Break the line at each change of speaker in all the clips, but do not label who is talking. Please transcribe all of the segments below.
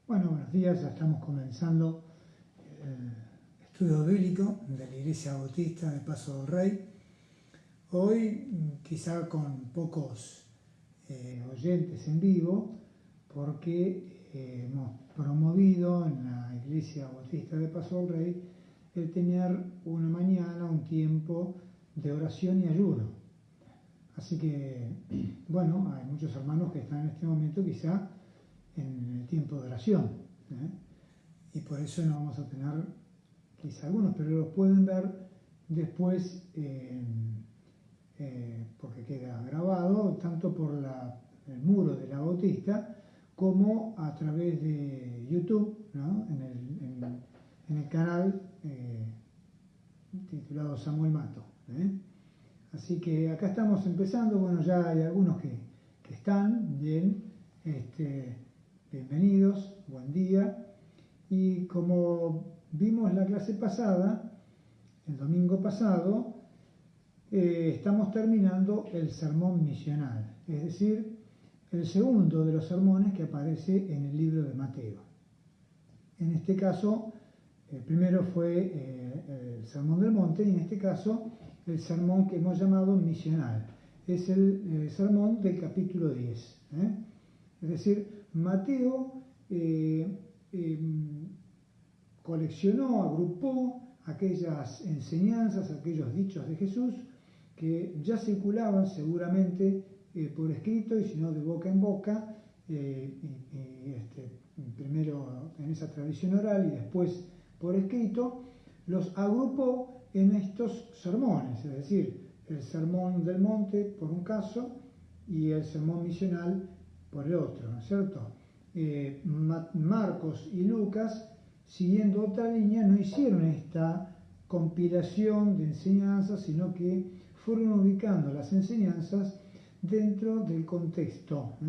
Bueno, buenos días, ya estamos comenzando el estudio bíblico de la Iglesia Bautista de Paso del Rey. Hoy quizá con pocos oyentes en vivo, porque hemos promovido en la Iglesia Bautista de Paso del Rey el tener una mañana, un tiempo de oración y ayuno. Así que, bueno, hay muchos hermanos que están en este momento quizá en el tiempo de oración, y por eso no vamos a tener quizá algunos, pero los pueden ver después porque queda grabado tanto por el muro de la Bautista como a través de YouTube, ¿no? en el canal titulado Samuel Mato. Así que acá estamos empezando. Bueno, ya hay algunos que están bien. Bienvenidos, buen día. Y como vimos la clase pasada, el domingo pasado, estamos terminando el sermón misional, es decir, el segundo de los sermones que aparece en el libro de Mateo. En este caso, el primero fue el sermón del monte, y en este caso el sermón que hemos llamado misional. Es el sermón del capítulo 10. Es decir, Mateo coleccionó, agrupó aquellas enseñanzas, aquellos dichos de Jesús que ya circulaban seguramente por escrito, y si no de boca en boca, primero en esa tradición oral y después por escrito, los agrupó en estos sermones, es decir, el sermón del monte por un caso y el sermón misional por el otro, ¿no es cierto? Marcos y Lucas, siguiendo otra línea, no hicieron esta compilación de enseñanzas, sino que fueron ubicando las enseñanzas dentro del contexto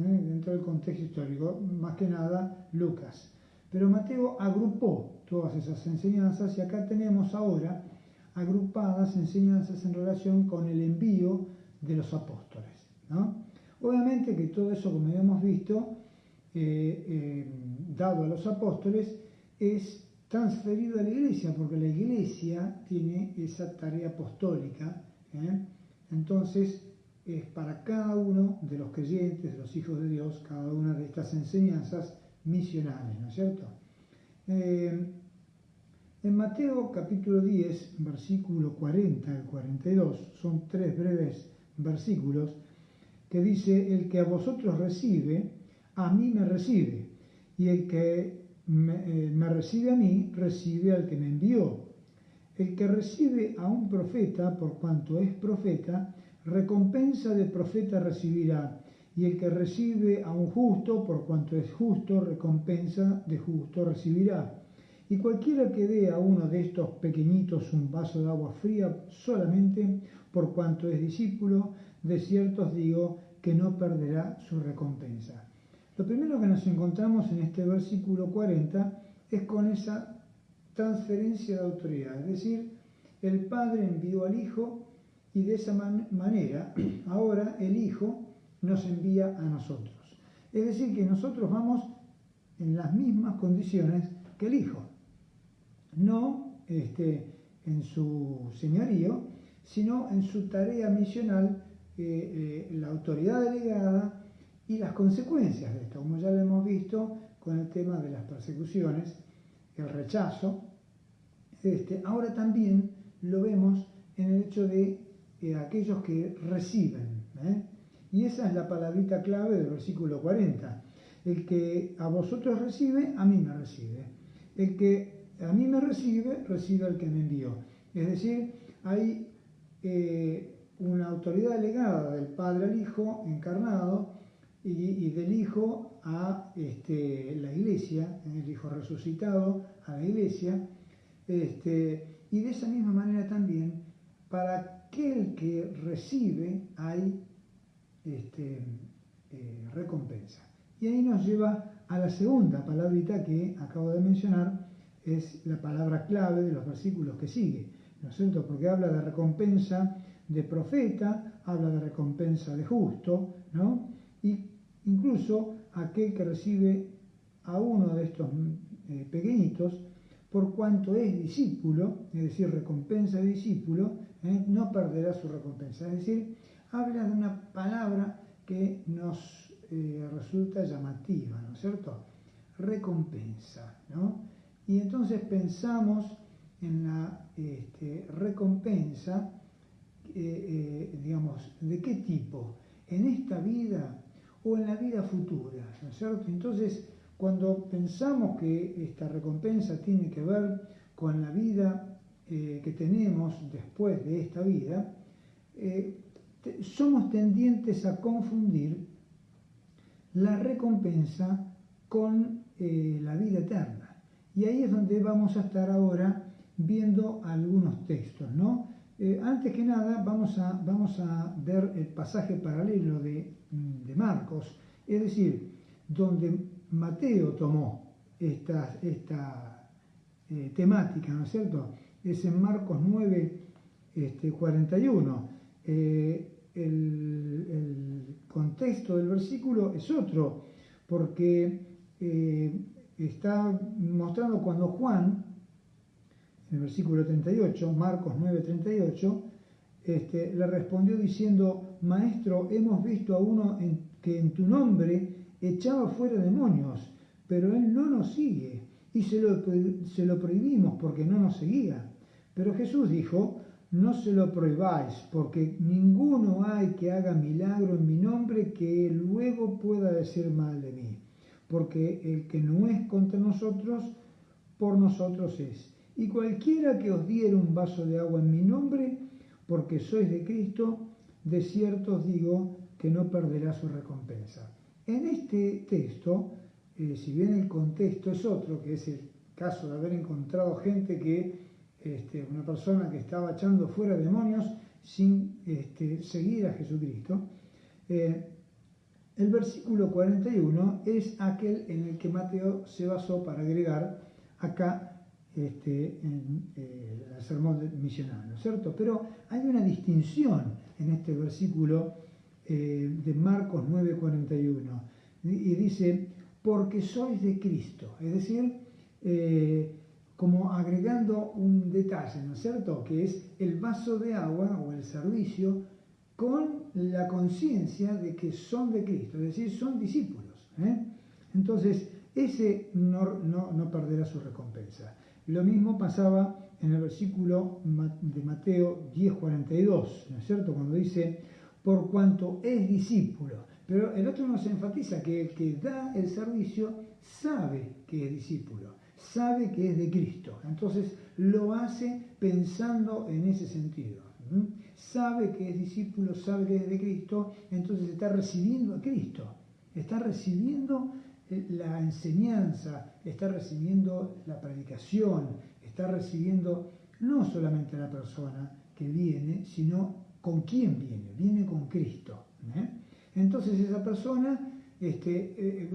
histórico, más que nada Lucas. Pero Mateo agrupó todas esas enseñanzas, y acá tenemos ahora agrupadas enseñanzas en relación con el envío de los apóstoles, ¿no? Obviamente que todo eso, como habíamos visto, dado a los apóstoles, es transferido a la iglesia, porque la iglesia tiene esa tarea apostólica. Entonces es para cada uno de los creyentes, de los hijos de Dios, cada una de estas enseñanzas misionales, ¿no es cierto? En Mateo capítulo 10, versículo 40 al 42, son 3 breves versículos, que dice: el que a vosotros recibe, a mí me recibe, y el que me recibe a mí, recibe al que me envió. El que recibe a un profeta, por cuanto es profeta, recompensa de profeta recibirá, y el que recibe a un justo, por cuanto es justo, recompensa de justo recibirá. Y cualquiera que dé a uno de estos pequeñitos un vaso de agua fría solamente por cuanto es discípulo, de cierto os digo que no perderá su recompensa. Lo primero que nos encontramos en este versículo 40 es con esa transferencia de autoridad, es decir, el Padre envió al Hijo, y de esa manera ahora el Hijo nos envía a nosotros. Es decir, que nosotros vamos en las mismas condiciones que el Hijo, no en su señorío, sino en su tarea misional, la autoridad delegada y las consecuencias de esto, como ya lo hemos visto con el tema de las persecuciones, el rechazo. Ahora también lo vemos en el hecho de aquellos que reciben, y esa es la palabrita clave del versículo 40. El que a vosotros recibe, a mí me recibe. El que a mí me recibe, recibe al que me envió. Es decir, hay una autoridad delegada del Padre al Hijo encarnado, y del Hijo a la Iglesia, el Hijo resucitado a la Iglesia, y de esa misma manera también para aquel que recibe hay recompensa. Y ahí nos lleva a la segunda palabrita que acabo de mencionar, es la palabra clave de los versículos que sigue, ¿no es cierto? Porque habla de recompensa de profeta, habla de recompensa de justo, ¿no? Y incluso aquel que recibe a uno de estos pequeñitos, por cuanto es discípulo, es decir, recompensa de discípulo, no perderá su recompensa. Es decir, habla de una palabra que nos resulta llamativa, ¿no es cierto? Recompensa, ¿no? Y entonces pensamos en la recompensa, digamos, ¿de qué tipo? ¿En esta vida o en la vida futura? ¿No es cierto? Entonces, cuando pensamos que esta recompensa tiene que ver con la vida que tenemos después de esta vida, somos tendientes a confundir la recompensa con la vida eterna. Y ahí es donde vamos a estar ahora viendo algunos textos, ¿no? Antes que nada vamos a ver el pasaje paralelo de Marcos, es decir, donde Mateo tomó esta temática, ¿no es cierto? Es en Marcos 9, 41. El contexto del versículo es otro, porque está mostrando cuando Juan, en el versículo 38, Marcos 9, 38, le respondió diciendo: Maestro, hemos visto a uno que en tu nombre echaba fuera demonios, pero él no nos sigue, y se lo prohibimos porque no nos seguía. Pero Jesús dijo: no se lo prohibáis, porque ninguno hay que haga milagro en mi nombre que luego pueda decir mal de mí, porque el que no es contra nosotros, por nosotros es. Y cualquiera que os diere un vaso de agua en mi nombre, porque sois de Cristo, de cierto os digo que no perderá su recompensa. En este texto, si bien el contexto es otro, que es el caso de haber encontrado gente una persona que estaba echando fuera demonios sin seguir a Jesucristo, el versículo 41 es aquel en el que Mateo se basó para agregar acá en el sermón misional, ¿no es cierto? Pero hay una distinción en este versículo de Marcos 9:41, y dice: porque sois de Cristo, es decir, como agregando un detalle, ¿no es cierto?, que es el vaso de agua o el servicio con la conciencia de que son de Cristo, es decir, son discípulos. Entonces, ese no perderá su recompensa. Lo mismo pasaba en el versículo de Mateo 10:42, ¿no es cierto?, cuando dice: por cuanto es discípulo. Pero el otro nos enfatiza que el que da el servicio sabe que es discípulo, sabe que es de Cristo. Entonces lo hace pensando en ese sentido. Sabe que es discípulo, sabe que es de Cristo, entonces está recibiendo a Cristo, está recibiendo la enseñanza, está recibiendo la predicación, está recibiendo no solamente a la persona que viene, sino con quién viene con Cristo. Entonces esa persona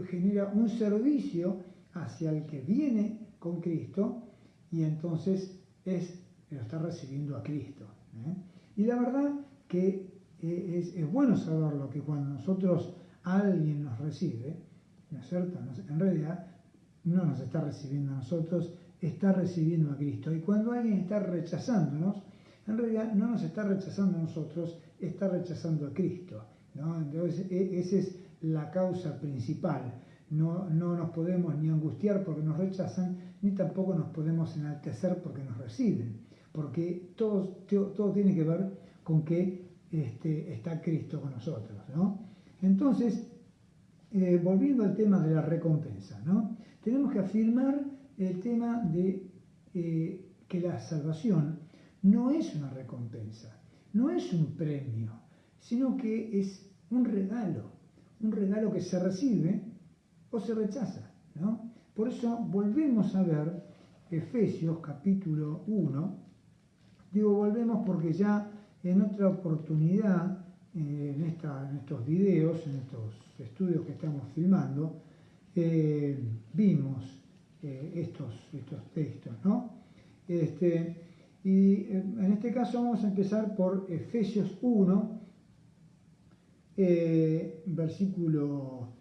genera un servicio hacia el que viene con Cristo, y entonces lo está recibiendo a Cristo. Y la verdad que es bueno saberlo, que cuando alguien nos recibe, ¿no es cierto?, en realidad no nos está recibiendo a nosotros, está recibiendo a Cristo. Y cuando alguien está rechazándonos, en realidad no nos está rechazando a nosotros, está rechazando a Cristo, ¿no? Entonces esa es la causa principal. No nos podemos ni angustiar porque nos rechazan, ni tampoco nos podemos enaltecer porque nos reciben, porque todo tiene que ver con que está Cristo con nosotros, ¿no? Entonces, volviendo al tema de la recompensa, ¿no?, tenemos que afirmar el tema de que la salvación no es una recompensa, no es un premio, sino que es un regalo que se recibe o se rechaza, ¿no? Por eso volvemos a ver Efesios capítulo 1. Digo volvemos porque ya en otra oportunidad, en estos videos, en estos estudios que estamos filmando, vimos estos textos, ¿no? Y en este caso vamos a empezar por Efesios 1, versículo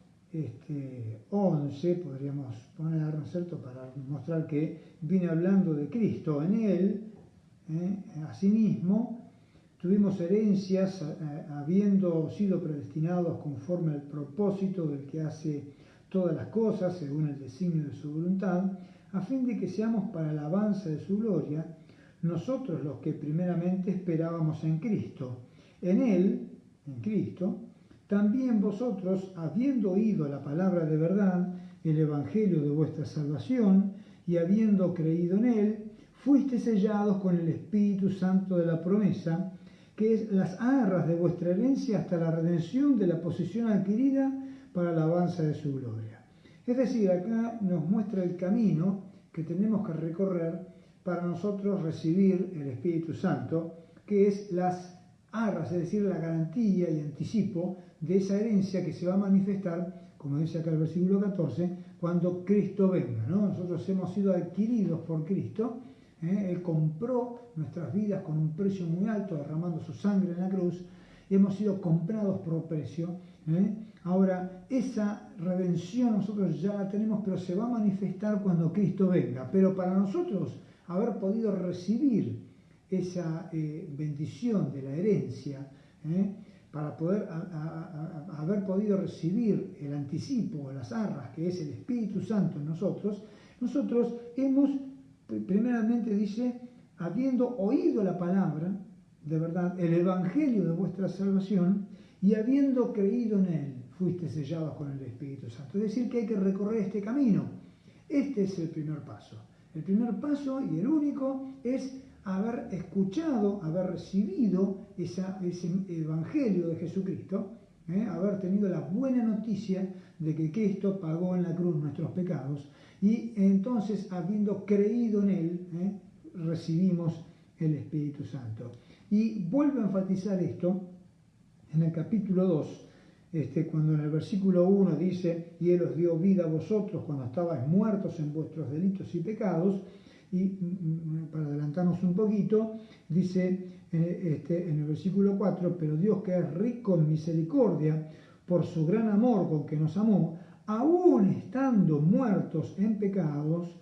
11, podríamos poner, ¿no es cierto?, para mostrar que viene hablando de Cristo. En Él, asimismo, tuvimos herencias, habiendo sido predestinados conforme al propósito del que hace todas las cosas, según el designio de su voluntad, a fin de que seamos para alabanza de su gloria, nosotros los que primeramente esperábamos en Cristo. En Él, en Cristo, también vosotros, habiendo oído la palabra de verdad, el evangelio de vuestra salvación, y habiendo creído en Él, fuiste sellados con el Espíritu Santo de la promesa, que es las arras de vuestra herencia hasta la redención de la posesión adquirida para la alabanza de su gloria. Es decir, acá nos muestra el camino que tenemos que recorrer para nosotros recibir el Espíritu Santo, que es las arras, es decir, la garantía y anticipo de esa herencia que se va a manifestar, como dice acá el versículo 14, cuando Cristo venga, ¿no? Nosotros hemos sido adquiridos por Cristo. Él compró nuestras vidas con un precio muy alto, derramando su sangre en la cruz, y hemos sido comprados por precio. Ahora, esa redención nosotros ya la tenemos, pero se va a manifestar cuando Cristo venga. Pero para nosotros haber podido recibir esa bendición de la herencia, para poder haber podido recibir el anticipo, las arras, que es el Espíritu Santo en nosotros hemos, primeramente dice, habiendo oído la palabra, de verdad, el evangelio de vuestra salvación, y habiendo creído en él, fuiste sellados con el Espíritu Santo. Es decir, que hay que recorrer este camino. Este es el primer paso. El primer paso y el único es haber escuchado, haber recibido ese evangelio de Jesucristo, haber tenido la buena noticia de que Cristo pagó en la cruz nuestros pecados, y entonces, habiendo creído en él, recibimos el Espíritu Santo. Y vuelvo a enfatizar esto en el capítulo 2, cuando en el versículo 1 dice, y Él os dio vida a vosotros cuando estabais muertos en vuestros delitos y pecados, y para adelantarnos un poquito, dice en el versículo 4, pero Dios, que es rico en misericordia, por su gran amor con que nos amó, aún estando muertos en pecados,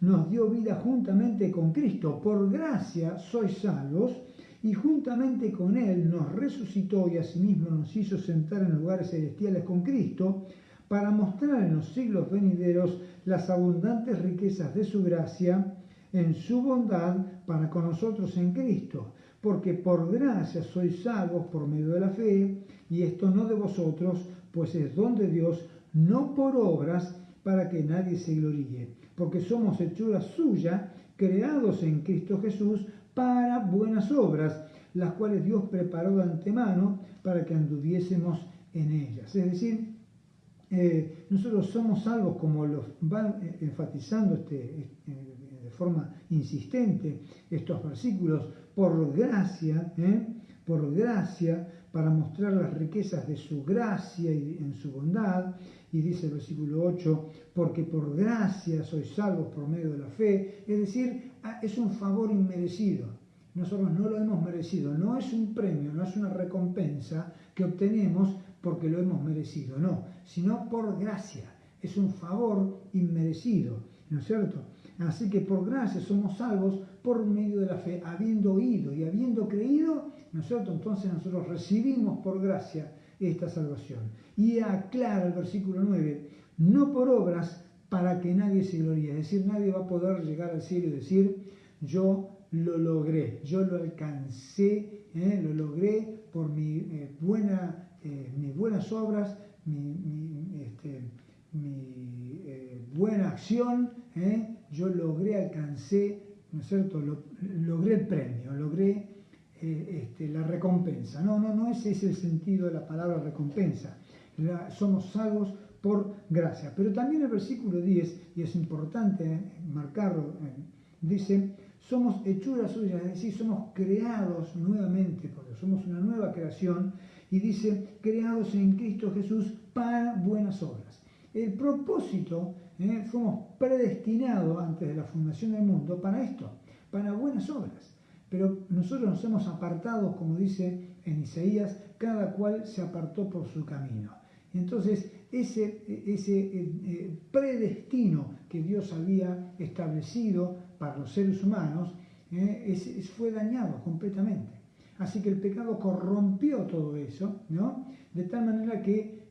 nos dio vida juntamente con Cristo. Por gracia sois salvos, y juntamente con Él nos resucitó y asimismo nos hizo sentar en lugares celestiales con Cristo, para mostrar en los siglos venideros las abundantes riquezas de su gracia en su bondad para con nosotros en Cristo. Porque por gracia sois salvos por medio de la fe, y esto no de vosotros, pues es don de Dios, no por obras, para que nadie se gloríe. Porque somos hechura suya, creados en Cristo Jesús, para buenas obras, las cuales Dios preparó de antemano para que anduviésemos en ellas. Es decir, nosotros somos salvos, como los van enfatizando de forma insistente estos versículos, por gracia, para mostrar las riquezas de su gracia y en su bondad. Y dice el versículo 8, porque por gracia sois salvos por medio de la fe, es decir, es un favor inmerecido. Nosotros no lo hemos merecido, no es un premio, no es una recompensa que obtenemos porque lo hemos merecido, no, sino por gracia, es un favor inmerecido, ¿no es cierto? Así que por gracia somos salvos por medio de la fe, habiendo oído y habiendo creído, ¿no es cierto? Entonces nosotros recibimos por gracia esta salvación. Y aclara el versículo 9, no por obras para que nadie se gloríe, es decir, nadie va a poder llegar al cielo y decir, yo lo logré, yo lo alcancé, lo logré por mis buenas obras, mi buena acción, yo logré, alcancé, ¿no es cierto?, logré el premio, logré la recompensa. No, ese es el sentido de la palabra recompensa. Somos salvos por gracia. Pero también el versículo 10, y es importante marcarlo, dice, somos hechuras suyas, es decir, somos creados nuevamente, porque somos una nueva creación, y dice, creados en Cristo Jesús para buenas obras. El propósito, fuimos predestinados antes de la fundación del mundo para esto, para buenas obras. Pero nosotros nos hemos apartado, como dice en Isaías, cada cual se apartó por su camino. Entonces, ese predestino que Dios había establecido para los seres humanos fue dañado completamente. Así que el pecado corrompió todo eso, ¿no? De tal manera que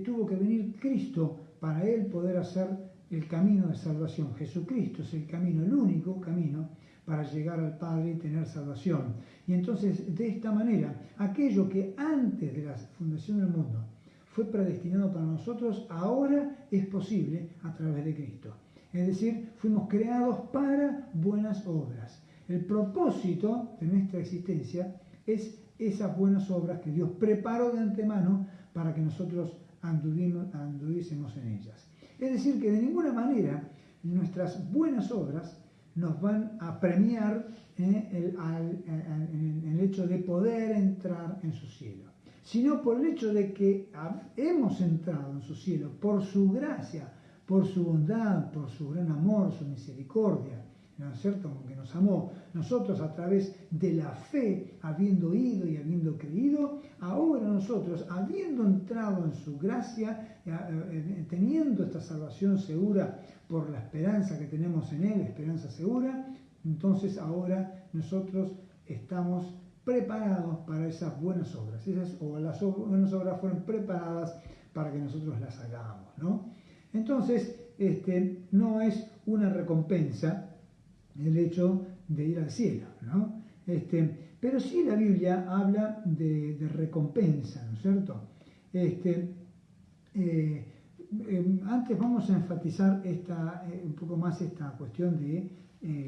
tuvo que venir Cristo para Él poder hacer el camino de salvación. Jesucristo es el camino, el único camino para llegar al Padre y tener salvación. Y entonces, de esta manera, aquello que antes de la fundación del mundo fue predestinado para nosotros, ahora es posible a través de Cristo. Es decir, fuimos creados para buenas obras. El propósito de nuestra existencia es esas buenas obras que Dios preparó de antemano para que nosotros anduviésemos en ellas. Es decir, que de ninguna manera nuestras buenas obras nos van a premiar el hecho de poder entrar en su cielo, sino por el hecho de que hemos entrado en su cielo por su gracia, por su bondad, por su gran amor, su misericordia, ¿no es cierto? Como que nos amó. Nosotros, a través de la fe, habiendo ido y habiendo creído, ahora nosotros, habiendo entrado en su gracia, teniendo esta salvación segura por la esperanza que tenemos en Él, esperanza segura, entonces ahora nosotros estamos preparados para esas buenas obras. Las buenas obras fueron preparadas para que nosotros las hagamos, ¿no? Entonces, no es una recompensa el hecho de ir al cielo, ¿no? Pero sí la Biblia habla de recompensa, ¿no es cierto? Antes vamos a enfatizar un poco más esta cuestión de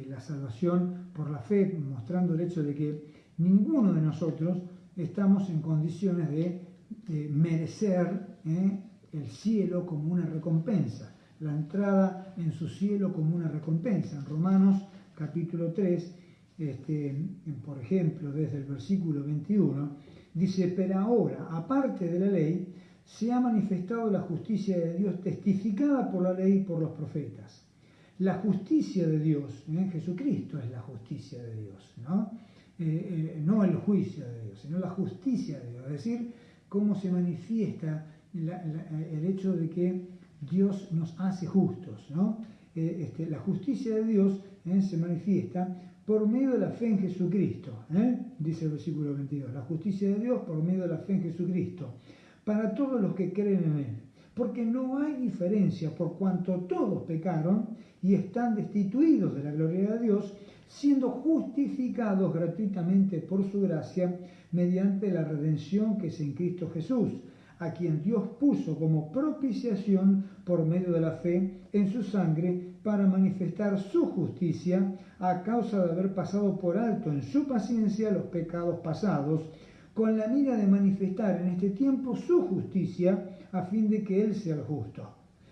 la salvación por la fe, mostrando el hecho de que ninguno de nosotros estamos en condiciones de merecer el cielo como una recompensa, la entrada en su cielo como una recompensa. En Romanos capítulo 3, por ejemplo, desde el versículo 21, dice: pero ahora, aparte de la ley, se ha manifestado la justicia de Dios testificada por la ley y por los profetas. La justicia de Dios, Jesucristo es la justicia de Dios, ¿no? No el juicio de Dios, sino la justicia de Dios, es decir, cómo se manifiesta el hecho de que Dios nos hace justos, ¿no? La justicia de Dios se manifiesta por medio de la fe en Jesucristo, dice el versículo 22, la justicia de Dios por medio de la fe en Jesucristo, para todos los que creen en Él, porque no hay diferencia por cuanto todos pecaron y están destituidos de la gloria de Dios, siendo justificados gratuitamente por su gracia mediante la redención que es en Cristo Jesús, a quien Dios puso como propiciación por medio de la fe en su sangre para manifestar su justicia a causa de haber pasado por alto en su paciencia los pecados pasados, con la mira de manifestar en este tiempo su justicia a fin de que Él sea el justo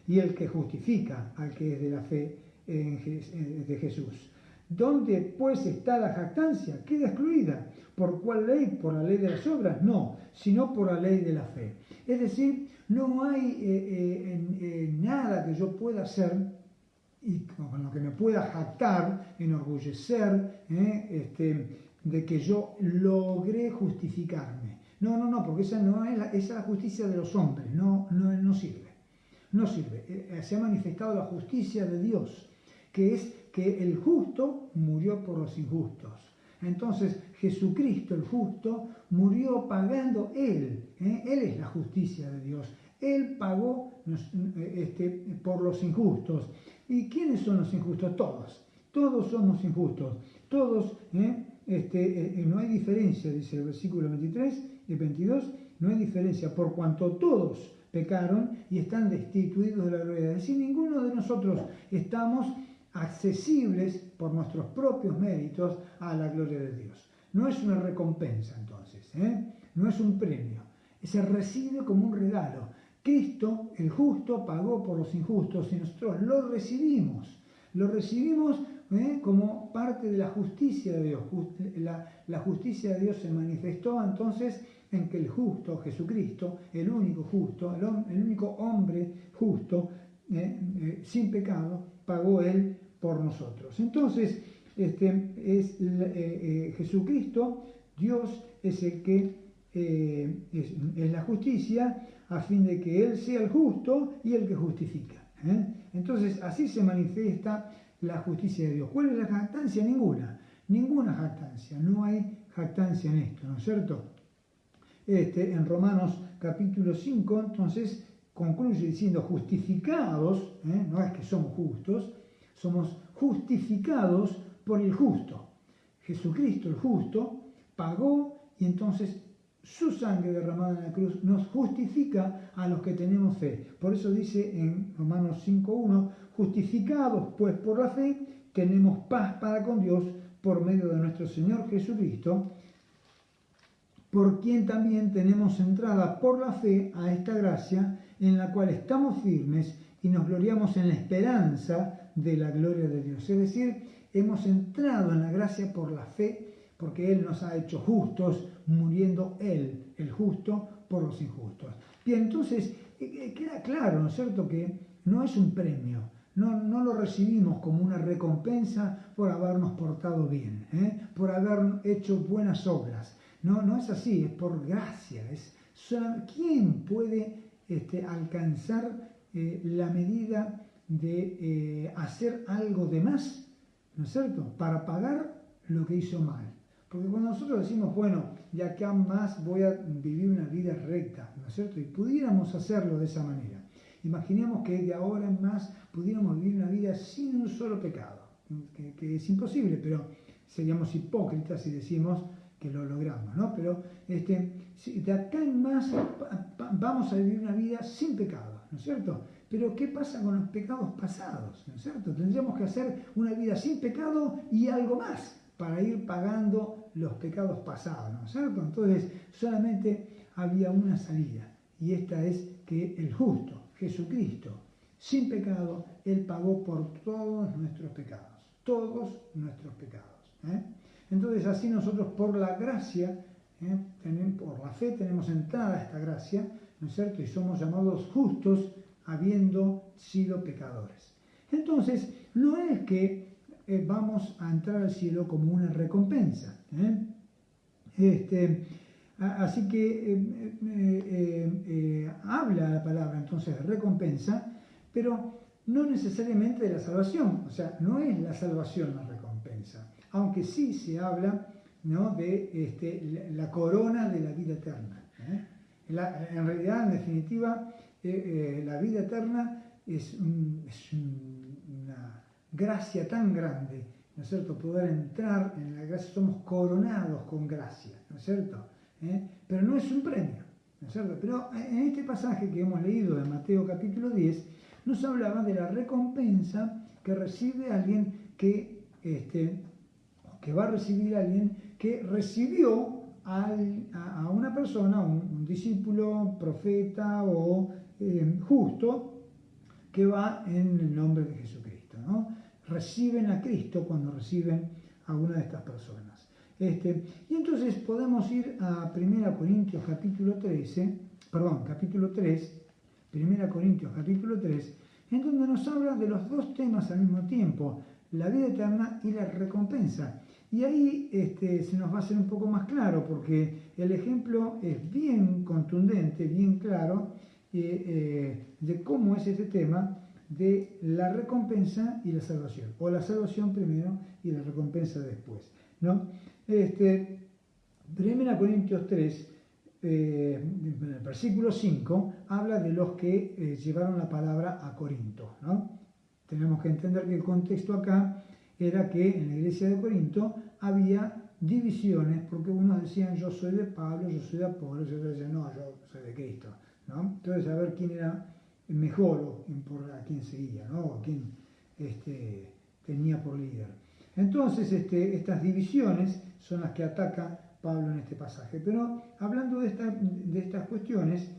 y el que justifica al que es de la fe de Jesús. ¿Dónde pues está la jactancia? Queda excluida. ¿Por cuál ley? ¿Por la ley de las obras? No, sino por la ley de la fe. Es decir, no hay nada que yo pueda hacer y con lo que me pueda jactar, enorgullecer, de que yo logré justificarme. No, porque esa no es esa es la justicia de los hombres, no sirve. No sirve. Se ha manifestado la justicia de Dios, que es que el justo murió por los injustos. Entonces, Jesucristo, el justo, murió pagando Él. Él es la justicia de Dios. Él pagó por los injustos. ¿Y quiénes son los injustos? Todos. Todos somos injustos. Todos, no hay diferencia, dice el versículo 23 y 22, no hay diferencia, por cuanto todos pecaron y están destituidos de la gloria. Es decir, ninguno de nosotros estamos accesibles por nuestros propios méritos a la gloria de Dios. No es una recompensa entonces, no es un premio, se recibe como un regalo. Cristo, el justo, pagó por los injustos y nosotros lo recibimos como parte de la justicia de Dios. La justicia de Dios se manifestó entonces en que el justo, Jesucristo, el único justo, el único hombre justo, sin pecado, pagó Él por nosotros. Entonces, Jesucristo, Dios es el que es la justicia, a fin de que Él sea el justo y el que justifica. Entonces, así se manifiesta la justicia de Dios. ¿Cuál es la jactancia? Ninguna jactancia. No hay jactancia en esto, ¿no es cierto? En Romanos capítulo 5, entonces, concluye diciendo justificados, no es que somos justos, somos justificados por el justo. Jesucristo, el justo, pagó y entonces su sangre derramada en la cruz nos justifica a los que tenemos fe. Por eso dice en Romanos 5.1, justificados pues por la fe, tenemos paz para con Dios por medio de nuestro Señor Jesucristo, por quien también tenemos entrada por la fe a esta gracia en la cual estamos firmes y nos gloriamos en la esperanza de la gloria de Dios. Es decir, hemos entrado en la gracia por la fe, porque Él nos ha hecho justos, muriendo Él, el justo, por los injustos. Bien, entonces, queda claro, ¿no es cierto?, que no es un premio, no lo recibimos como una recompensa por habernos portado bien, por haber hecho buenas obras. No es así, es por gracia. ¿Quién puede alcanzar la medida de hacer algo de más, ¿no es cierto?, para pagar lo que hizo mal? Porque cuando nosotros decimos, bueno, de acá más voy a vivir una vida recta, ¿no es cierto?, y pudiéramos hacerlo de esa manera. Imaginemos que de ahora en más pudiéramos vivir una vida sin un solo pecado, que es imposible, pero seríamos hipócritas si decimos que lo logramos, ¿no? Pero de acá en más vamos a vivir una vida sin pecado, ¿no es cierto? Pero ¿qué pasa con los pecados pasados? ¿No es cierto? Tendríamos que hacer una vida sin pecado y algo más para ir pagando los pecados pasados, ¿no es cierto? Entonces solamente había una salida, y esta es que el justo, Jesucristo, sin pecado, Él pagó por todos nuestros pecados, Entonces así nosotros por la gracia, por la fe tenemos entrada a esta gracia, ¿no es cierto? Y somos llamados justos habiendo sido pecadores. Entonces, no es que vamos a entrar al cielo como una recompensa. Así que habla la palabra entonces de recompensa, pero no necesariamente de la salvación. O sea, no es la salvación la recompensa, aunque sí se habla, ¿no?, de la corona de la vida eterna. En realidad, en definitiva, la vida eterna es una gracia tan grande, ¿no es cierto?, poder entrar en la gracia. Somos coronados con gracia, ¿no es cierto?, pero no es un premio, ¿no es cierto? Pero en este pasaje que hemos leído de Mateo capítulo 10, nos hablaba de la recompensa que recibe alguien que va a recibir alguien que recibió a una persona, un discípulo, profeta o justo, que va en el nombre de Jesucristo, ¿no? Reciben a Cristo cuando reciben a una de estas personas. Y entonces podemos ir a 1 Corintios capítulo 3, 1 Corintios capítulo 3, en donde nos habla de los dos temas al mismo tiempo, la vida eterna y la recompensa. Y ahí se nos va a hacer un poco más claro, porque el ejemplo es bien contundente, bien claro, de cómo es este tema de la recompensa y la salvación, o la salvación primero y la recompensa después, ¿no? 1 Corintios 3, en el versículo 5, habla de los que llevaron la palabra a Corinto, ¿no? Tenemos que entender que el contexto acá era que en la iglesia de Corinto había divisiones, porque unos decían yo soy de Pablo, yo soy de Apolo, y otros decían no, yo soy de Cristo, ¿no? Entonces a ver quién era mejor o a quién seguía, ¿no? O a quién tenía por líder. Entonces estas divisiones son las que ataca Pablo en este pasaje. Pero hablando de estas cuestiones,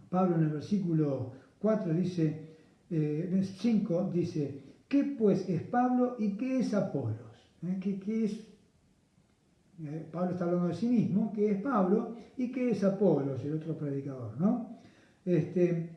Pablo en el versículo 4 dice, 5 dice, ¿qué pues es Pablo y qué es Apolos? ¿Qué es? Pablo está hablando de sí mismo, ¿qué es Pablo y qué es Apolos, el otro predicador, ¿no? ¿Qué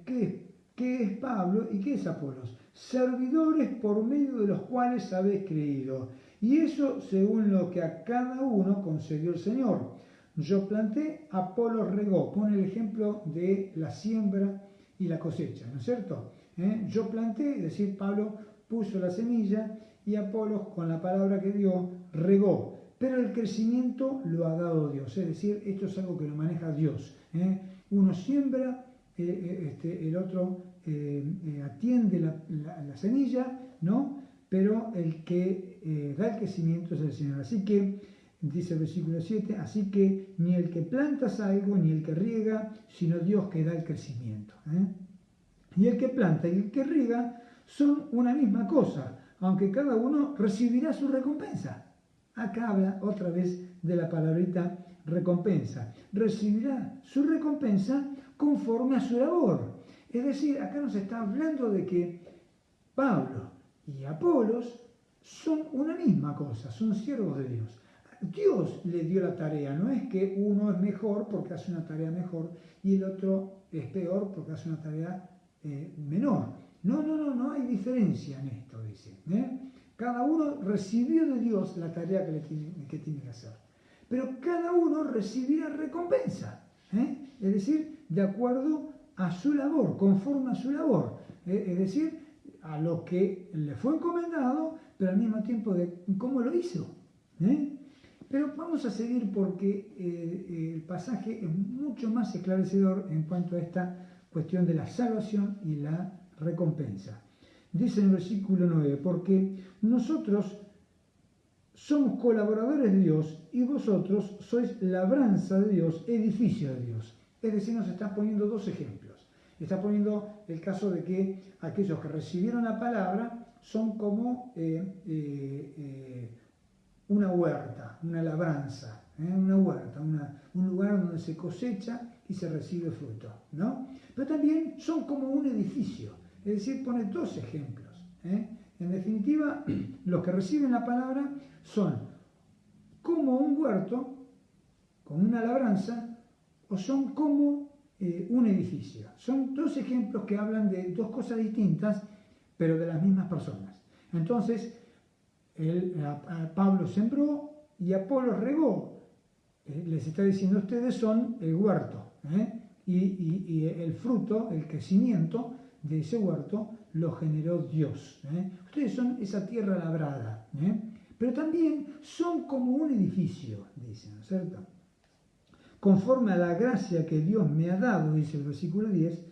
es Pablo y qué es Apolos? Servidores por medio de los cuales habéis creído, y eso según lo que a cada uno concedió el Señor. yo planté, Apolos regó. Pone el ejemplo de la siembra y la cosecha, ¿no es cierto? Yo planté, es decir, Pablo puso la semilla y Apolos, con la palabra que dio, regó. Pero el crecimiento lo ha dado Dios, es decir, esto es algo que lo maneja Dios. Uno siembra, el otro atiende la semilla, ¿no? Pero el que da el crecimiento es el Señor. Así que, dice el versículo 7, así que ni el que planta es algo, ni el que riega, sino Dios que da el crecimiento. Y el que planta y el que riega son una misma cosa, aunque cada uno recibirá su recompensa. Acá habla otra vez de la palabrita recompensa. Recibirá su recompensa conforme a su labor. Es decir, acá nos está hablando de que Pablo y Apolos son una misma cosa, son siervos de Dios. Dios le dio la tarea, no es que uno es mejor porque hace una tarea mejor y el otro es peor porque hace una tarea menor. No hay diferencia en esto, dice. Cada uno recibió de Dios la tarea que tiene que hacer. Pero cada uno recibirá recompensa. Es decir, de acuerdo a su labor, conforme a su labor. Es decir, a lo que le fue encomendado, pero al mismo tiempo de cómo lo hizo. Pero vamos a seguir porque el pasaje es mucho más esclarecedor en cuanto a esta cuestión de la salvación y la recompensa. Dice en el versículo 9, porque nosotros somos colaboradores de Dios y vosotros sois labranza de Dios, edificio de Dios. Es decir, nos está poniendo dos ejemplos. Está poniendo el caso de que aquellos que recibieron la palabra son como una huerta, una labranza, una huerta, un lugar donde se cosecha y se recibe fruto, ¿no? Pero también son como un edificio, es decir, pone dos ejemplos. En definitiva, los que reciben la palabra son como un huerto, como una labranza, o son como un edificio. Son dos ejemplos que hablan de dos cosas distintas, pero de las mismas personas. Entonces, Pablo sembró y Apolos regó. Les está diciendo, ustedes son el huerto. Y el fruto, el crecimiento de ese huerto, lo generó Dios. Ustedes son esa tierra labrada. Pero también son como un edificio, dice, ¿no es cierto? Conforme a la gracia que Dios me ha dado, dice el versículo 10,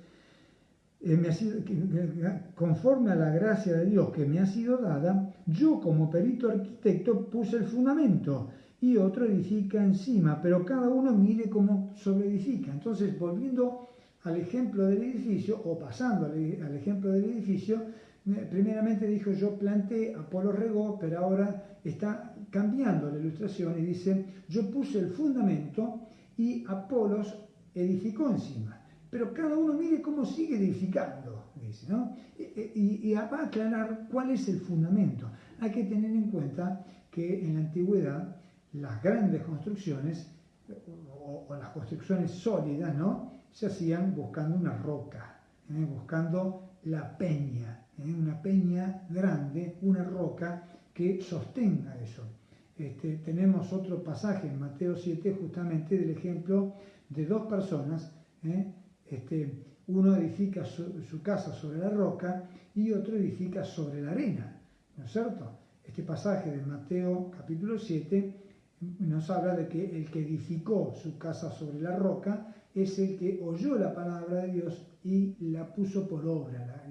conforme a la gracia de Dios que me ha sido dada, yo como perito arquitecto puse el fundamento y otro edifica encima, pero cada uno mire cómo sobreedifica. Entonces, volviendo al ejemplo del edificio, o pasando al ejemplo del edificio, primeramente dijo yo planté, Apolos regó, pero ahora está cambiando la ilustración y dice yo puse el fundamento y Apolos edificó encima. Pero cada uno mire cómo sigue edificando, dice, ¿no? Y va a aclarar cuál es el fundamento. Hay que tener en cuenta que en la antigüedad las grandes construcciones o las construcciones sólidas, ¿no?, se hacían buscando una roca, buscando la peña, una peña grande, una roca que sostenga eso. Tenemos otro pasaje en Mateo 7 justamente del ejemplo de dos personas. Uno edifica su casa sobre la roca y otro edifica sobre la arena, ¿no es cierto? Este pasaje de Mateo capítulo 7 nos habla de que el que edificó su casa sobre la roca es el que oyó la palabra de Dios y la puso por obra,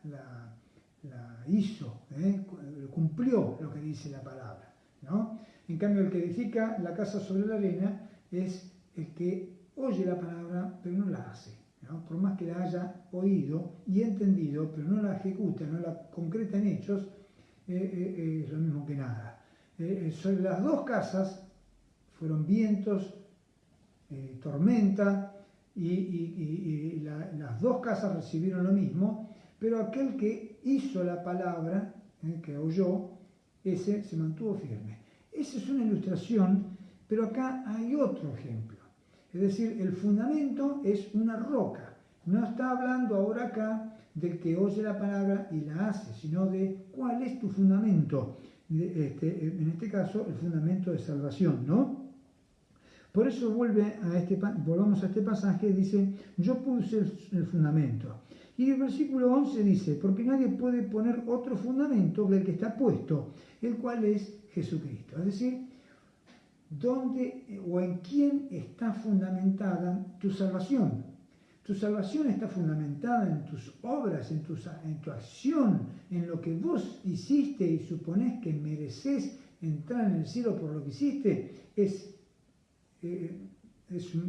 la hizo, cumplió lo que dice la palabra, ¿no? En cambio, el que edifica la casa sobre la arena es el que oye la palabra pero no la hace, ¿no? Por más que la haya oído y entendido, pero no la ejecuta, no la concreta en hechos, es lo mismo que nada. Las dos casas fueron vientos, tormenta, y las dos casas recibieron lo mismo, pero aquel que hizo la palabra, que oyó, ese se mantuvo firme. Esa es una ilustración, pero acá hay otro ejemplo. Es decir, el fundamento es una roca. No está hablando ahora acá del que oye la palabra y la hace, sino de cuál es tu fundamento. en este caso, el fundamento de salvación, ¿no? Por eso volvamos a este pasaje, dice, yo puse el fundamento. Y el versículo 11 dice, porque nadie puede poner otro fundamento que el que está puesto, el cual es Jesucristo. Es decir, ¿dónde o en quién está fundamentada tu salvación? Tu salvación está fundamentada en tus obras, en tu acción, en lo que vos hiciste y suponés que mereces entrar en el cielo por lo que hiciste. Eso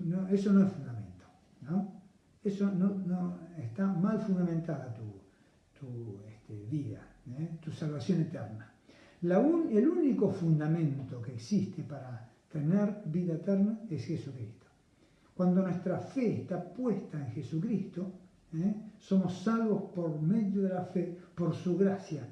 no es fundamento, ¿no? Eso no está mal fundamentada tu vida, tu salvación eterna. El único fundamento que existe para tener vida eterna es Jesucristo. Cuando nuestra fe está puesta en Jesucristo, somos salvos por medio de la fe, por su gracia.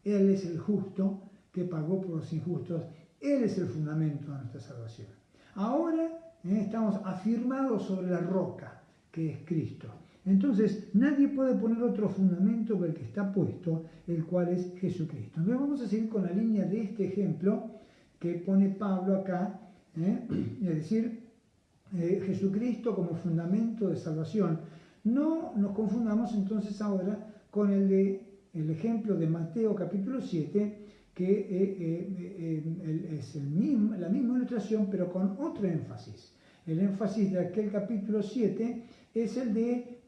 Él es el justo que pagó por los injustos. Él es el fundamento de nuestra salvación. Ahora estamos afirmados sobre la roca, que es Cristo. Entonces, nadie puede poner otro fundamento que el que está puesto, el cual es Jesucristo. Entonces, vamos a seguir con la línea de este ejemplo que pone Pablo acá, es decir, Jesucristo como fundamento de salvación. No nos confundamos entonces ahora con el ejemplo de Mateo capítulo 7, que es la misma ilustración, pero con otro énfasis. El énfasis de aquel capítulo 7 es el de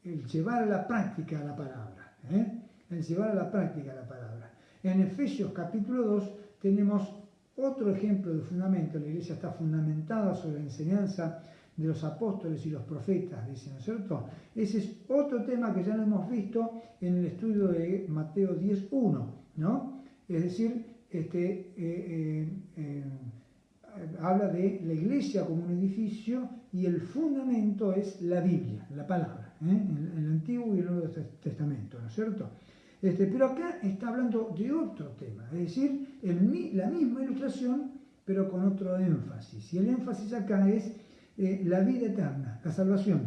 el llevar a la práctica la palabra. El llevar a la práctica la palabra. En Efesios capítulo 2 tenemos otro ejemplo de fundamento. La iglesia está fundamentada sobre la enseñanza de los apóstoles y los profetas, dice, ¿no es cierto? Ese es otro tema que ya lo hemos visto en el estudio de Mateo 10.1, ¿no? Es decir, habla de la iglesia como un edificio y el fundamento es la Biblia, la palabra, el Antiguo y el Nuevo Testamento, ¿no es cierto? Pero acá está hablando de otro tema, es decir, la misma ilustración, pero con otro énfasis. Y el énfasis acá es la vida eterna, la salvación.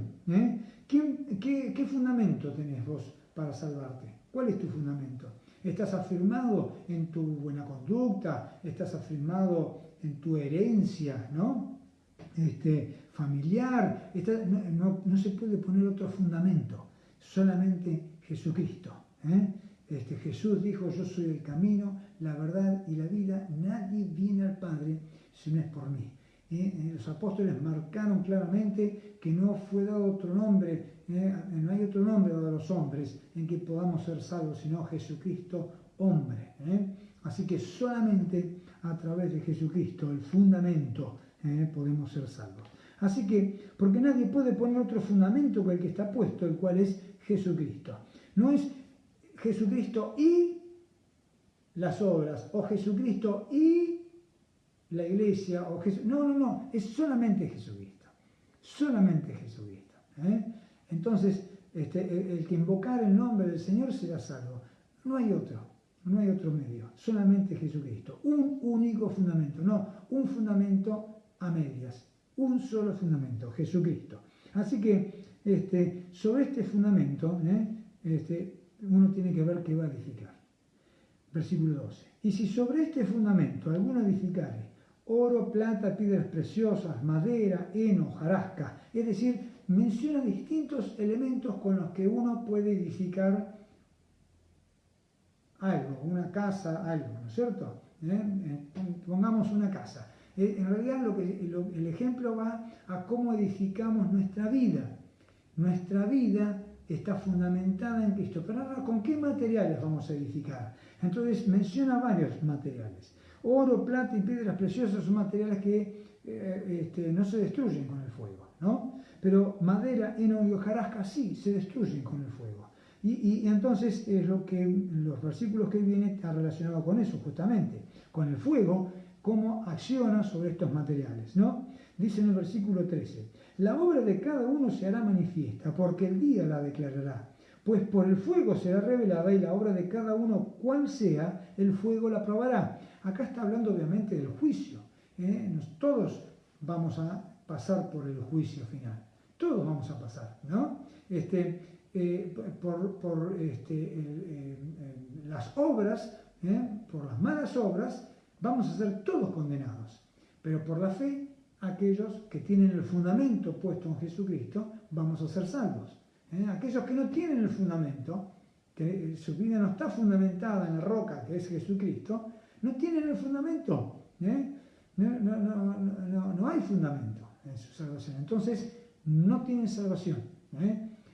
¿Qué fundamento tenés vos para salvarte? ¿Cuál es tu fundamento? ¿Estás afirmado en tu buena conducta? ¿Estás afirmado en tu herencia, ¿no? Familiar? No se puede poner otro fundamento, solamente Jesucristo. Jesús dijo, yo soy el camino, la verdad y la vida, nadie viene al Padre si no es por mí. Los apóstoles marcaron claramente que no fue dado otro nombre, no hay otro nombre dado a los hombres en que podamos ser salvos, sino Jesucristo hombre. Así que solamente a través de Jesucristo, el fundamento, podemos ser salvos. Así que, porque nadie puede poner otro fundamento que el que está puesto, el cual es Jesucristo. No es Jesucristo y las obras, o Jesucristo y la iglesia, o no, es solamente Jesucristo, solamente Jesucristo. Entonces, el que invocar el nombre del Señor será salvo. No hay otro medio, solamente Jesucristo. Un único fundamento, no un fundamento a medias, un solo fundamento, Jesucristo. Así que sobre este fundamento, uno tiene que ver qué va a edificar. Versículo 12. Y si sobre este fundamento alguno edificare oro, plata, piedras preciosas, madera, heno, hojarasca, es decir, menciona distintos elementos con los que uno puede edificar algo, una casa, algo, ¿no es cierto? Pongamos una casa. En realidad el ejemplo va a cómo edificamos nuestra vida. Nuestra vida está fundamentada en Cristo. Pero ahora, ¿con qué materiales vamos a edificar? Entonces menciona varios materiales. Oro, plata y piedras preciosas son materiales que no se destruyen con el fuego, ¿no? Pero madera, heno y hojarasca sí se destruyen con el fuego. Y entonces es lo que los versículos que vienen está relacionado con eso, justamente, con el fuego, cómo acciona sobre estos materiales, ¿no? Dice en el versículo 13, la obra de cada uno se hará manifiesta, porque el día la declarará, pues por el fuego será revelada y la obra de cada uno, cual sea, el fuego la probará. Acá está hablando obviamente del juicio. Todos vamos a pasar por el juicio final. Todos vamos a pasar, ¿no? las obras, por las malas obras, vamos a ser todos condenados. Pero por la fe, aquellos que tienen el fundamento puesto en Jesucristo, vamos a ser salvos. Aquellos que no tienen el fundamento, que su vida no está fundamentada en la roca que es Jesucristo, no tienen el fundamento. No hay fundamento en su salvación. Entonces, no tienen salvación.